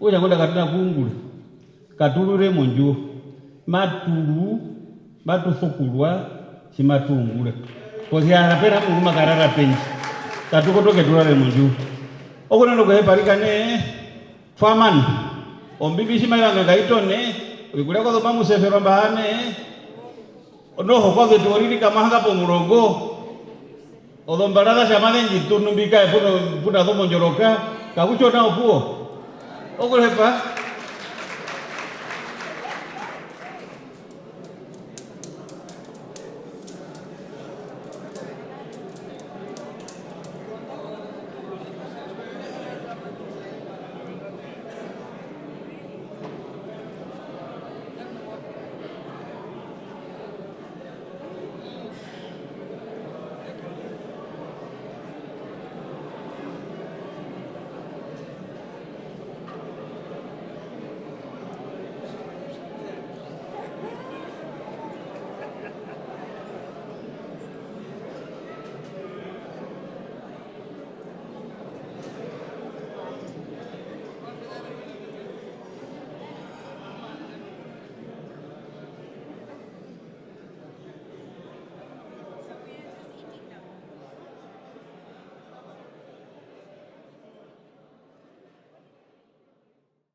uja ngoda katina kungula katulure monjo matulu batufukulwa chimatungule kozi anapera munguma karara penji katukotoke tulare monjo okuneno kuhepa likane faman ombibishi mailanga gaitone ukule kwa mamu sefero mbahane onoho kwa zetu oriri kamahanga po murongo odombarada shamane njitu numbika epuno puna thomo njoroka kakucho na opuo okulepa